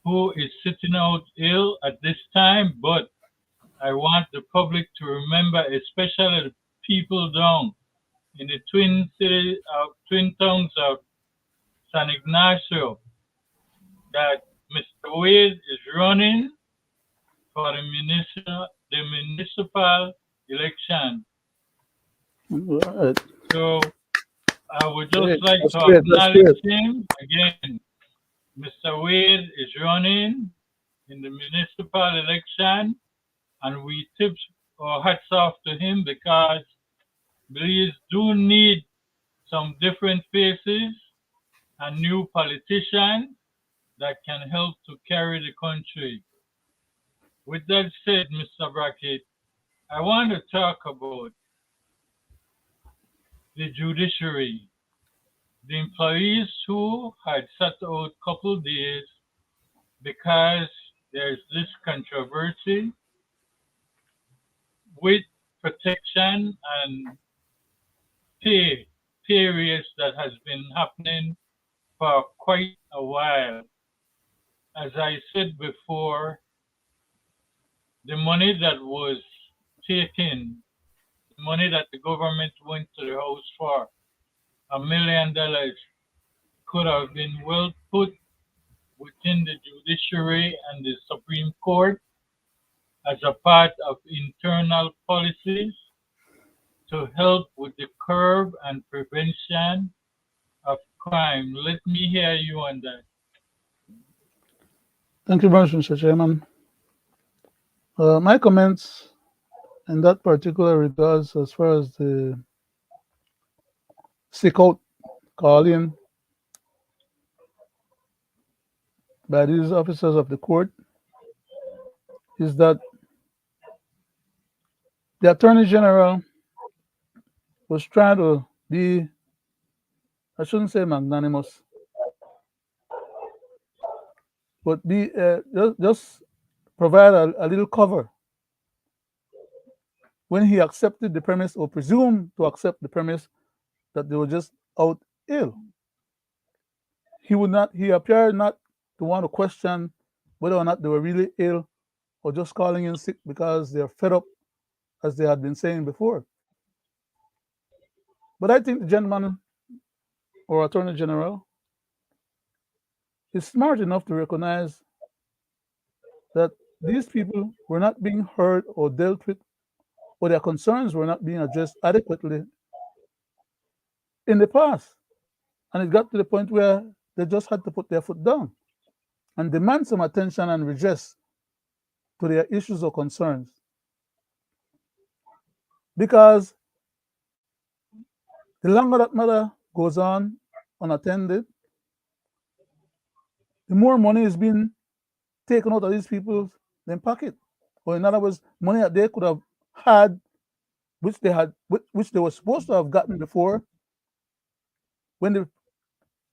who is sitting out ill at this time, but I want the public to remember, especially the people down in the twin towns of San Ignacio, that Mr. Wade is running for the municipal election. Right. So I would just Great. like That's to great. That's acknowledge great. him again. Mr. Wade is running in the municipal election, and we tip our hats off to him because Belize do need some different faces and new politicians that can help to carry the country. With that said, Mr. Brackett, I want to talk about the judiciary. The employees who had sat out a couple days because there's this controversy with protection and pay raise that has been happening for quite a while. As I said before, the money that was taken, the money that the government went to the House for, $1 million, could have been well put within the judiciary and the Supreme Court as a part of internal policies to help with the curb and prevention of crime. Let me hear you on that. Thank you very much, Mr. Chairman. My comments in that particular regards, as far as the sick out calling by these officers of the court, is that the Attorney General was trying to be, I shouldn't say magnanimous, but be just provide a little cover when he accepted the premise or presumed to accept the premise that they were just out ill. He appeared not to want to question whether or not they were really ill or just calling in sick because they're fed up, as they had been saying before. But I think the gentleman or Attorney General is smart enough to recognize that these people were not being heard or dealt with, or their concerns were not being addressed adequately in the past. And it got to the point where they just had to put their foot down and demand some attention and redress to their issues or concerns. Because the longer that matter goes on unattended, the more money is being taken out of these people's pocket. Or in other words, money that they could have had, which they were supposed to have gotten before, when the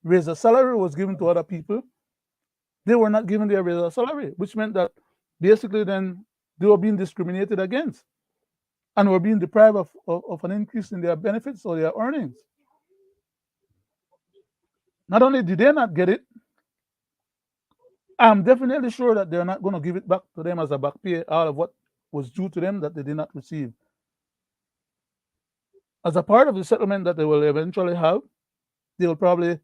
raise of salary was given to other people, they were not given their raise of salary, which meant that basically then they were being discriminated against and were being deprived of an increase in their benefits or their earnings. Not only did they not get it, I'm definitely sure that they're not going to give it back to them as a back pay out of what was due to them that they did not receive. As a part of the settlement that they will eventually have, they will probably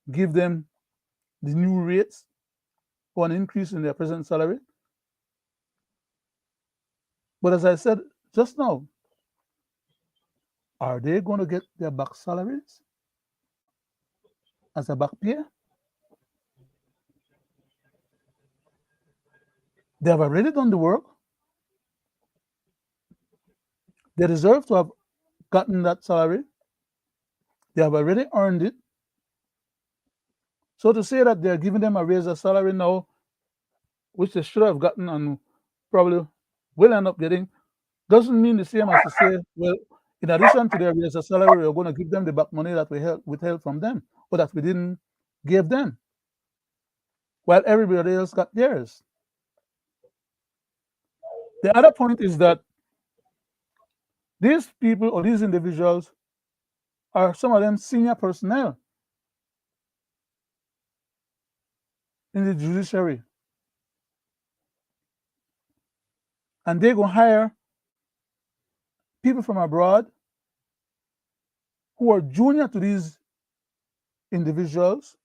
give them the new rates or an increase in their present salary. But as I said just now, are they going to get their back salaries as a back pay? They have already done the work. They deserve to have gotten that salary. They have already earned it. So to say that they're giving them a raise of salary now, which they should have gotten and probably will end up getting, doesn't mean the same as to say, well, in addition to their raise of salary, we're going to give them the back money that we withheld from them or that we didn't give them, while everybody else got theirs. The other point is that these people or these individuals are some of them senior personnel in the judiciary. And they're going to hire people from abroad who are junior to these individuals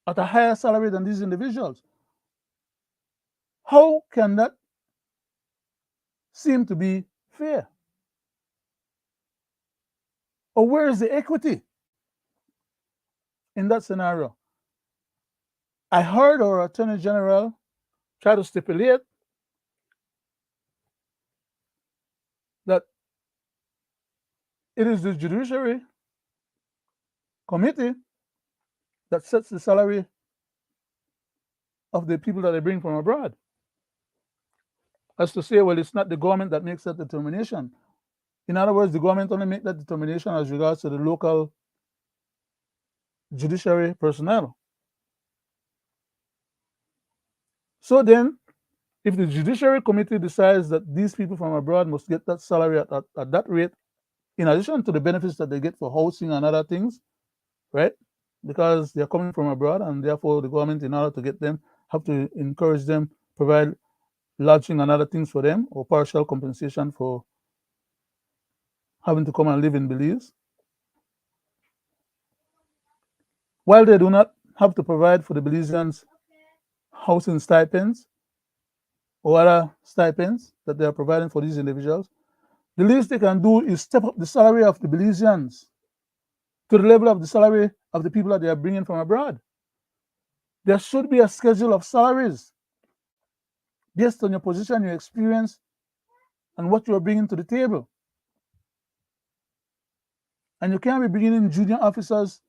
at a higher salary than these individuals. How can that seem to be fair? Or where is the equity in that scenario? I heard our Attorney General try to stipulate that it is the Judiciary Committee that sets the salary of the people that they bring from abroad. As to say, well, it's not the government that makes that determination. In other words, the government only makes that determination as regards to the local judiciary personnel. So then, if the Judiciary Committee decides that these people from abroad must get that salary at that rate, in addition to the benefits that they get for housing and other things, right? Because they're coming from abroad, and therefore the government, in order to get them, have to encourage them, provide lodging and other things for them, or partial compensation for having to come and live in Belize. While they do not have to provide for the Belizeans housing stipends or other stipends that they are providing for these individuals, the least they can do is step up the salary of the Belizeans to the level of the salary of the people that they are bringing from abroad. There should be a schedule of salaries based on your position, your experience, and what you are bringing to the table. And you can't be bringing in junior officers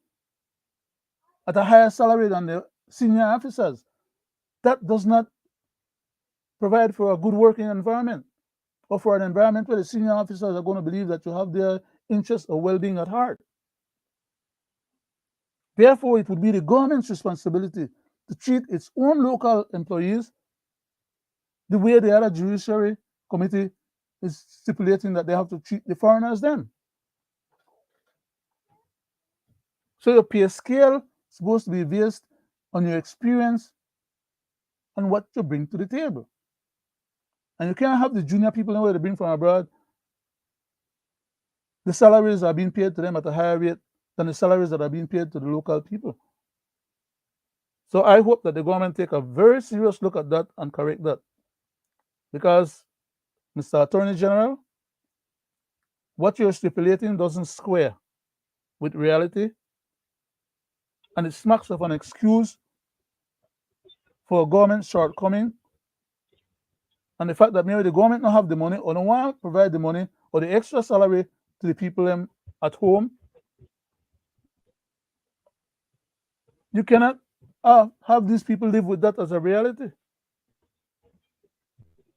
at a higher salary than the senior officers. That does not provide for a good working environment, or for an environment where the senior officers are going to believe that you have their interests or well-being at heart. Therefore, it would be the government's responsibility to treat its own local employees the way the other judiciary committee is stipulating that they have to treat the foreigners then. So your pay scale is supposed to be based on your experience and what you bring to the table. And you can't have the junior people who they bring from abroad. The salaries are being paid to them at a higher rate than the salaries that are being paid to the local people. So I hope that the government take a very serious look at that and correct that. Because, Mr. Attorney General, what you're stipulating doesn't square with reality, and it smacks of an excuse for a government shortcoming, and the fact that maybe the government don't have the money or don't want to provide the money or the extra salary to the people at home. You cannot have these people live with that as a reality.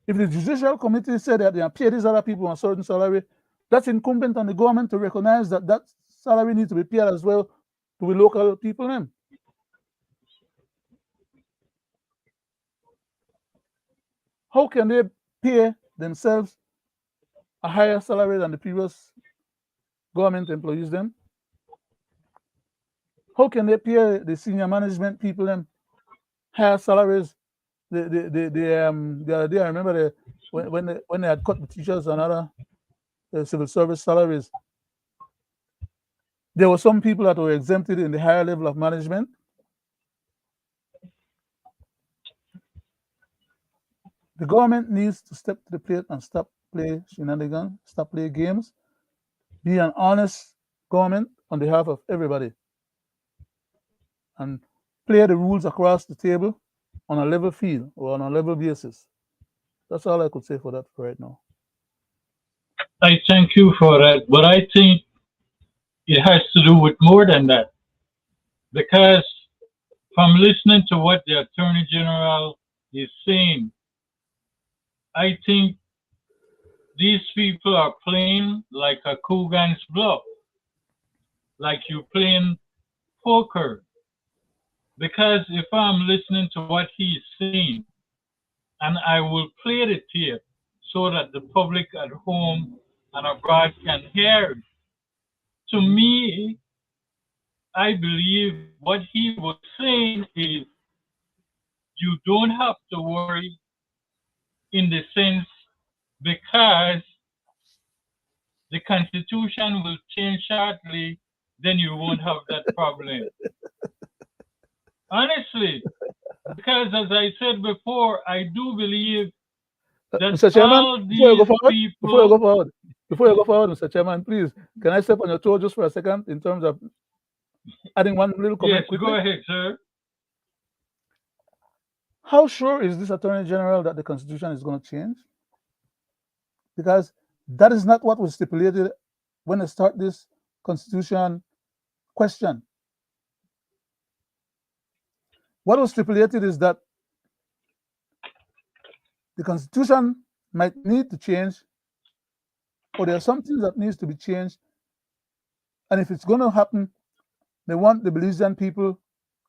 If the judicial committee said that they pay these other people a certain salary, that's incumbent on the government to recognize that that salary needs to be paid as well to the local people then. How can they pay themselves a higher salary than the previous government employees then? How can they pay the senior management people them higher salaries? The other day I remember when they had cut the teachers and other civil service salaries, there were some people that were exempted in the higher level of management. The government needs to step to the plate and stop play shenanigans, stop play games, be an honest government on behalf of everybody, and play the rules across the table on a level field or on a level basis. That's all I could say for that for right now. I thank you for that, but I think it has to do with more than that. Because from listening to what the Attorney General is saying, I think these people are playing like a Coogan's bluff, like you're playing poker. Because if I'm listening to what he's saying, and I will play the tape so that the public at home and abroad can hear it. To me, I believe what he was saying is you don't have to worry in the sense because the Constitution will change shortly, then you won't have that problem. Honestly, because as I said before, I do believe that Mr. Chairman, all these people... before you go forward, Mr. Chairman, please, can I step on your toe just for a second in terms of adding one little comment quickly? Go ahead, sir. How sure is this Attorney General that the Constitution is going to change? Because that is not what was stipulated when I start this Constitution question. What was stipulated is that the Constitution might need to change, or there are some things that needs to be changed. And if it's going to happen, they want the Belizean people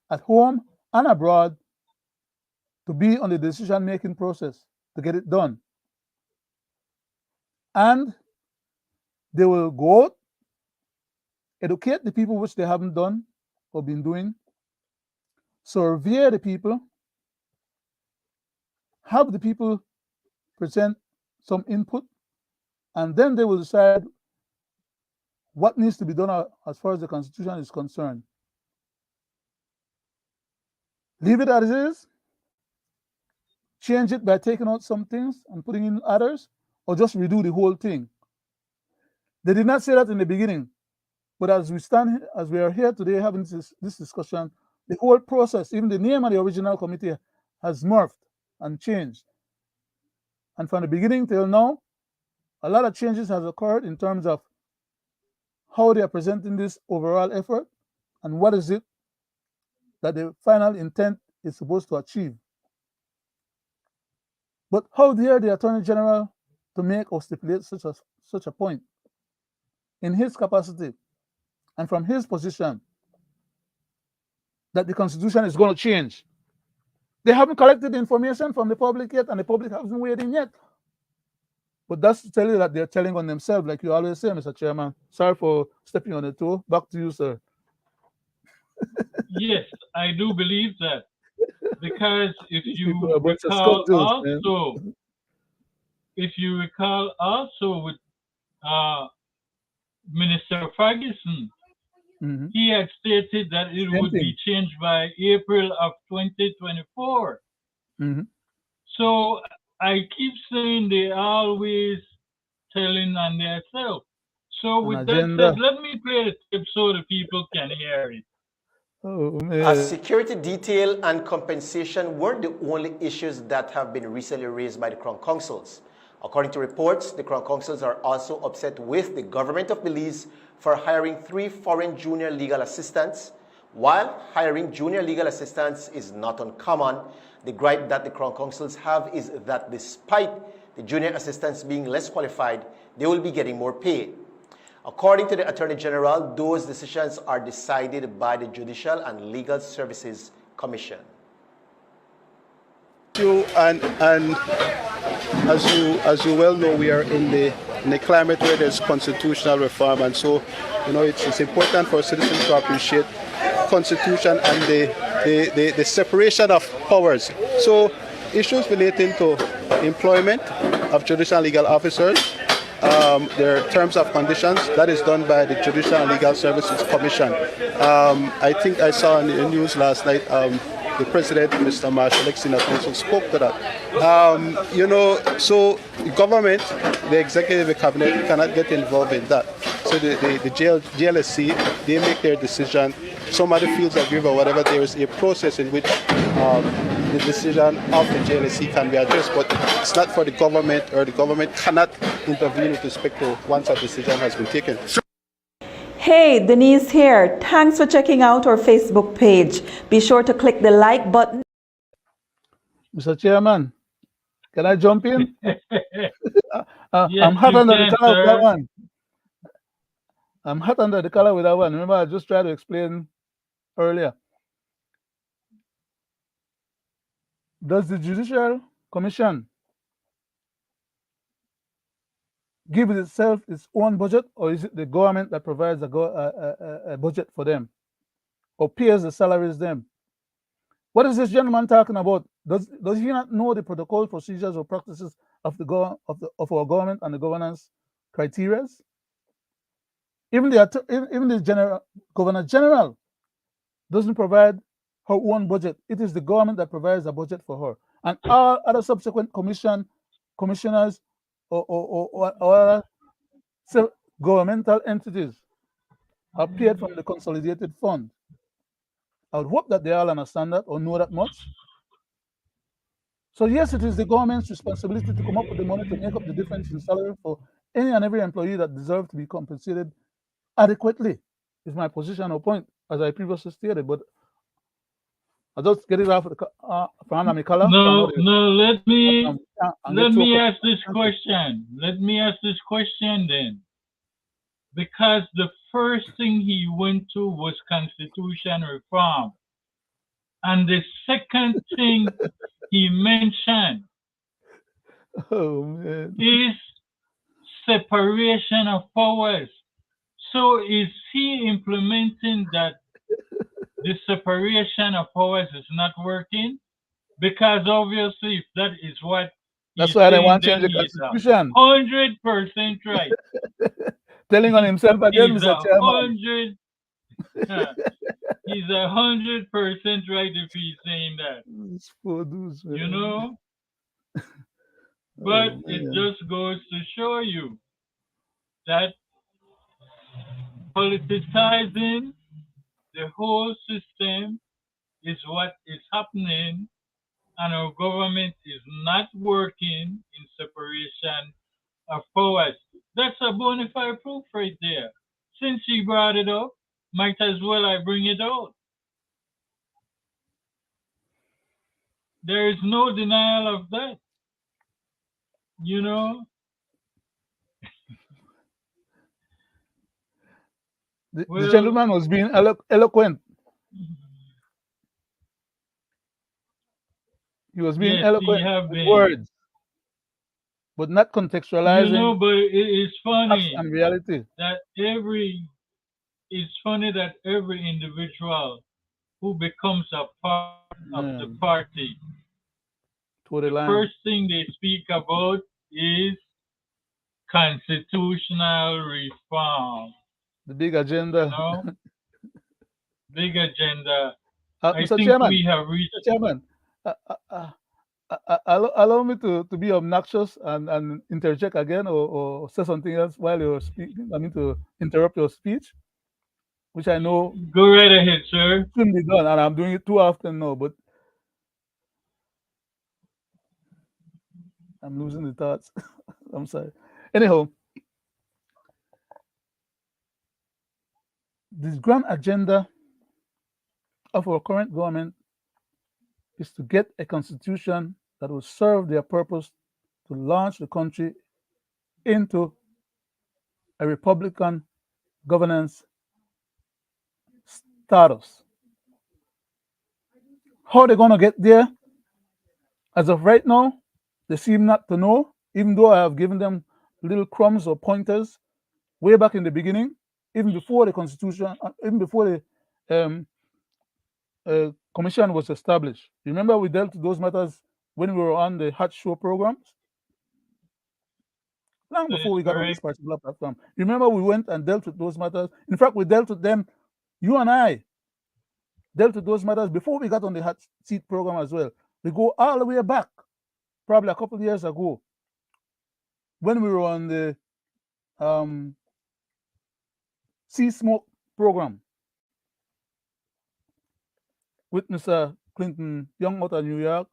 at home and abroad to be on the decision-making process to get it done. And they will go out, educate the people which they haven't done or been doing, survey the people, have the people present some input, and then they will decide what needs to be done as far as the Constitution is concerned. Leave it as it is, change it by taking out some things and putting in others, or just redo the whole thing. They did not say that in the beginning, but as we are here today having this discussion, the whole process, even the name of the original committee, has morphed and changed. And from the beginning till now, a lot of changes have occurred in terms of how they are presenting this overall effort and what is it that the final intent is supposed to achieve. But how dare the Attorney General to make or stipulate such a point in his capacity and from his position that the Constitution is going to change? They haven't collected information from the public yet, and the public hasn't weighed in yet. But that's to tell you that they're telling on themselves, like you always say, Mr. Chairman. Sorry for stepping on the toe. Back to you, sir. Yes, I do believe that. Because if These you people are a bunch of recall scoundrels, man. also, if you recall also with Minister Ferguson, Mm-hmm. he had stated that it Same would be thing. changed by April of 2024. Mm-hmm. So I keep saying they always telling on themselves. So An with that said, agenda. let me play the clip so the people can hear it. Oh, As man. security detail and compensation weren't the only issues that have been recently raised by the Crown Councils. According to reports, the Crown Councils are also upset with the government of Belize for hiring 3 foreign junior legal assistants. While hiring junior legal assistants is not uncommon, the gripe that the Crown Councils have is that despite the junior assistants being less qualified, they will be getting more pay. According to the Attorney General, those decisions are decided by the Judicial and Legal Services Commission. And as you well know, we are in a climate where there's constitutional reform, and so it's important for citizens to appreciate constitution and the separation of powers. So issues relating to employment of judicial and legal officers, their terms of conditions, that is done by the Judicial and Legal Services Commission. I think I saw in the news last night the President, Mr. Marshall Exina, also spoke to that. So the government, the executive, the cabinet cannot get involved in that. So the GLSC, they make their decision. Somebody feels aggrieved or whatever, there is a process in which the decision of the GLSC can be addressed, but it's not for the government, or the government cannot intervene with respect to once a decision has been taken. Hey, Denise here. Thanks for checking out our Facebook page. Be sure to click the like button. Mr. Chairman, can I jump in? Yes, I'm hot you under can, the collar with that sir. one. I'm hot under the collar with that one. Remember, I just tried to explain earlier. Does the Judicial Commission give itself its own budget, or is it the government that provides a budget for them, or pays the salaries them? What is this gentleman talking about? Does he not know the protocol, procedures, or practices of our government and the governance criteria? Even the Governor General doesn't provide her own budget. It is the government that provides a budget for her, and all other subsequent commissioners or other governmental entities are paid from the consolidated fund. I would hope that they all understand that or know that much. So yes, it is the government's responsibility to come up with the money to make up the difference in salary for any and every employee that deserves to be compensated adequately, is my position or point, as I previously stated. But I'll just get it off from my color. No, let me ask this question. question then. Because the first thing he went to was constitution reform. And the second thing he mentioned is separation of powers. So is he implementing that the separation of powers is not working? Because obviously, if that is what that's why they want to change the constitution. 100% right. Telling on himself again, Mr. Chairman. He's 100% right if he's saying that. You know? But it just goes to show you that politicizing the whole system is what is happening, and our government is not working in separation of powers. That's a bona fide proof right there. Since he brought it up, might as well I bring it out. There is no denial of that. You know? The gentleman was being eloquent. He was being Yes, he eloquent have with been. words, but not You know, contextualizing but it's facts funny and reality. that every individual who becomes a part of the Yeah, party, to the the line. first thing they speak about is constitutional reform. The big You agenda. know, big agenda. I Mr. think Chairman, we have reached. Mr. Chairman, uh, uh, uh, allow me to be obnoxious and interject again or say something else while you're speaking. I mean, to interrupt your speech, which I know Go right ahead, sir. shouldn't be done, and I'm doing it too often now, but I'm losing the thoughts. I'm sorry. Anyhow, this grand agenda of our current government is to get a constitution that will serve their purpose to launch the country into a Republican governance status. How they're going to get there, as of right now, they seem not to know, even though I have given them little crumbs or pointers way back in the beginning, even before the constitution, even before the commission was established. Remember, we dealt with those matters when we were on the Hot Show programs, long That before is we got on this correct. particular platform. Remember, we went and dealt with those matters. In fact, we dealt with them, you and I dealt with those matters before we got on the Hot Seat program as well. We go all the way back, probably a couple of years ago, when we were on the Sea Smoke program with Mr. Clinton Young out of New York,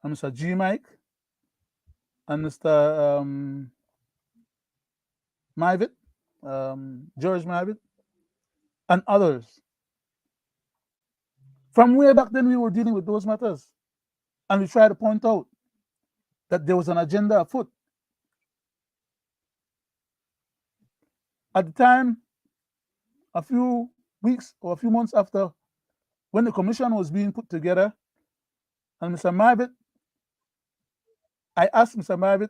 and Mr. G. Mike, and Mr. Myvitt, George Myvitt, and others. From way back then, we were dealing with those matters, and we tried to point out that there was an agenda afoot. At the time, a few weeks or a few months after, when the commission was being put together, and Mr. Myvitt, I asked Mr. Myvitt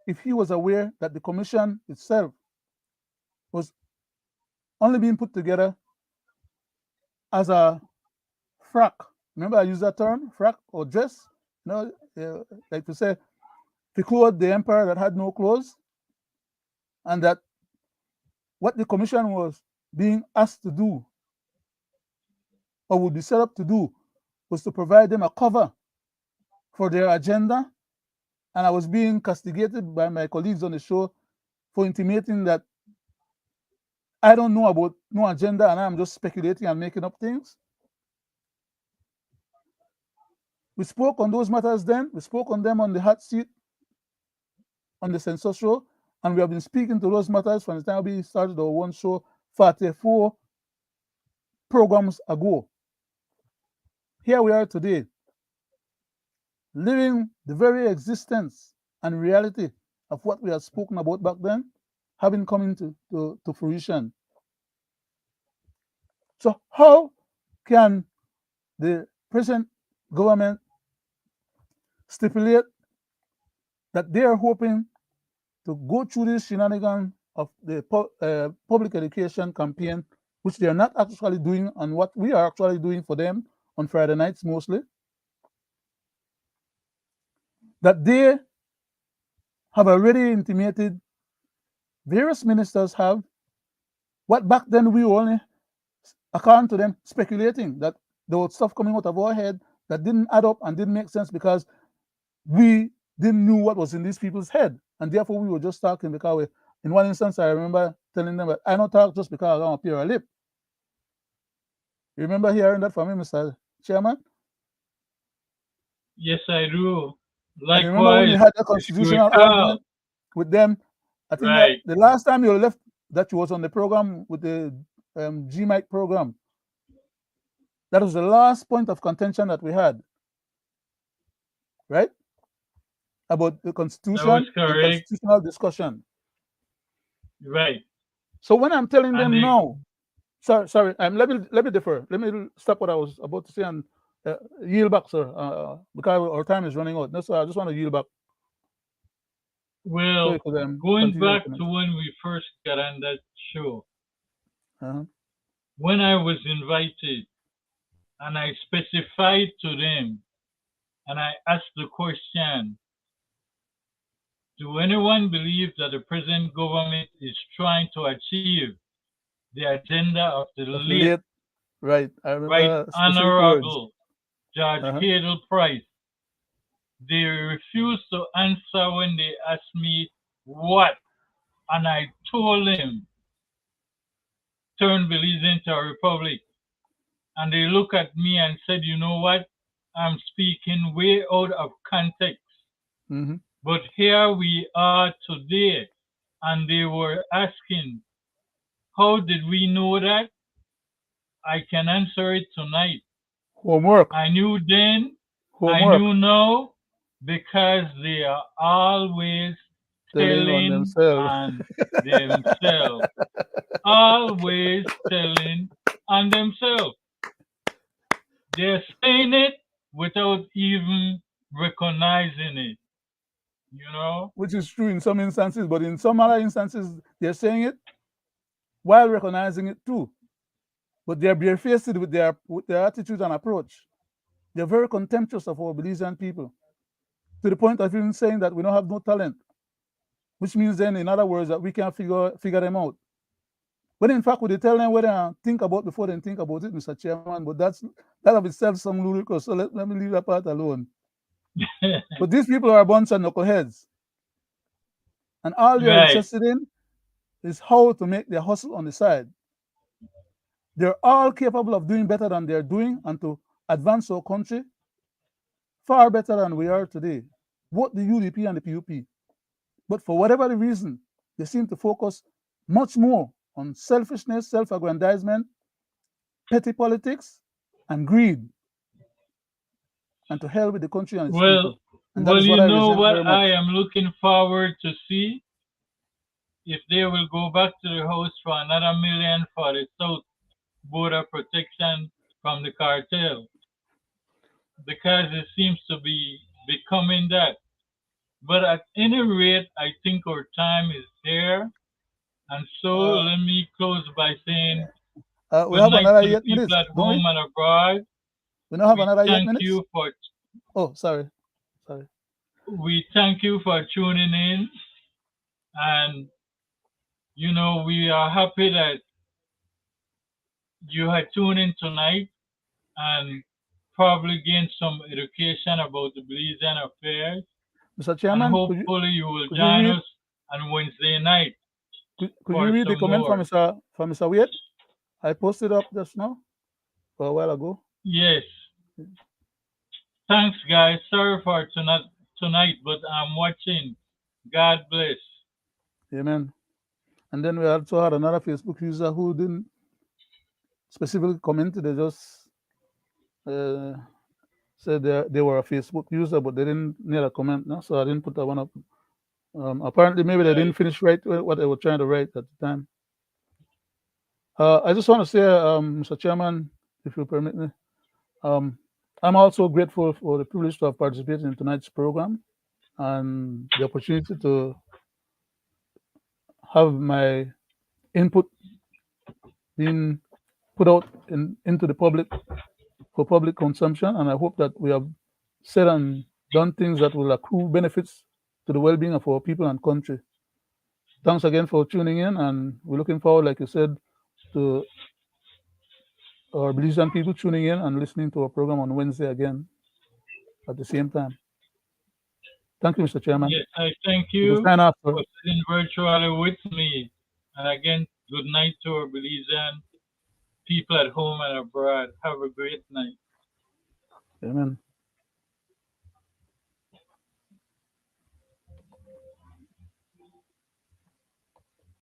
if he was aware that the commission itself was only being put together as a frack. Remember, I used that term, frack or dress. You know, like to say, to clothe the emperor that had no clothes, and that what the commission was being asked to do, or would be set up to do, was to provide them a cover for their agenda. And I was being castigated by my colleagues on the show for intimating that I don't know about no agenda and I'm just speculating and making up things. We spoke on those matters then. We spoke on them on the Hot Seat, on the Census Show, and we have been speaking to those matters from the time we started our one show 44 programs ago. Here we are today, living the very existence and reality of what we had spoken about back then, having come into to fruition. So how can the present government stipulate that they are hoping to go through this shenanigan of the public education campaign, which they are not actually doing, and what we are actually doing for them on Friday nights mostly, that they have already intimated, various ministers have, what back then we were only, according to them, speculating that there was stuff coming out of our head that didn't add up and didn't make sense because we didn't know what was in these people's head, and therefore we were just talking because we, in one instance, I remember telling them that I don't talk just because I don't appear a lip. You remember hearing that from me, Mr. Chairman? Yes, I do. And remember when we Likewise, had a if you constitutional recall, argument with them? I think that right? the last time you left, that you was on the program with the GMIC program. That was the last point of contention that we had, right? About the That was Constitution and correct. constitutional discussion. Right. So when I'm telling And them now, sorry, let me defer. Let me stop what I was about to say and Yield back, sir, because our time is running out. That's why I just want to yield back so Well, you could going continue your back to comments. when we first got on that show, Uh-huh. when I was invited and I specified to them and I asked the question, do anyone believe that the present government is trying to achieve the agenda of the Of the late late, right? I Right remember specific words. Honorable Judge Uh-huh. Cadle Price? They refused to answer when they asked me what, and I told them, turn Belizean to a republic. And they looked at me and said, you know what? I'm speaking way out of context. Mm-hmm. But here we are today. And they were asking, how did we know that? I can answer it tonight. Homework. I knew then, I Homework. knew now, because they are always Telling on telling themselves. on themselves. Always telling on themselves. They're saying it without even recognizing it. You know? Which is true in some instances, but in some other instances, they're saying it while recognizing it too. But they're barefaced with their attitude and approach. They're very contemptuous of our Belizean people, to the point of even saying that we don't have no talent, which means then, in other words, that we can't figure them out. When in fact, we tell them what they think about before they think about it, Mr. Chairman, but that of itself some ludicrous, so let me leave that part alone. But these people are a bunch of knuckleheads. And all they're Right. interested in is how to make their hustle on the side. They're all capable of doing better than they're doing and to advance our country far better than we are today, both the UDP and the PUP. But for whatever the reason, they seem to focus much more on selfishness, self-aggrandizement, petty politics, and greed, and to hell with the country and its people. And that is what you I know resent what very much. I am looking forward to see? If they will go back to the house for another million for the South border protection from the cartel. Because it seems to be becoming that. But at any rate, I think our time is here. And so let me close by saying We good have night another to the 8 people minutes, at don't home we? and abroad. We don't have We another 8 thank minutes? you for Oh, sorry. we thank you for tuning in. And you know, we are happy that you had tuned in tonight and probably gained some education about the Belizean affairs. Mr. And Chairman, hopefully you will could join you read, us on Wednesday night could for you read the some comment more. from Mr. Wade? I posted up just now, or a while ago. Yes. Thanks, guys. Sorry for tonight, but I'm watching. God bless. Amen. And then we also had another Facebook user who didn't specifically comment. They just said they were a Facebook user, but they didn't need a comment. No? So I didn't put that one up. Apparently, maybe they didn't finish write what they were trying to write at the time. I just want to say, Mr. Chairman, if you permit me, I'm also grateful for the privilege to have participated in tonight's program and the opportunity to have my input being put out into the public for public consumption. And I hope that we have said and done things that will accrue benefits to the well-being of our people and country. Thanks again for tuning in, and we're looking forward, like you said, to our Belizean people tuning in and listening to our program on Wednesday again at the same time. Thank you, Mr. Chairman. Yes, I thank You you sign off, sir. for sitting virtually with me. And again, good night to our Belizean people at home and abroad. Have a great night. Amen.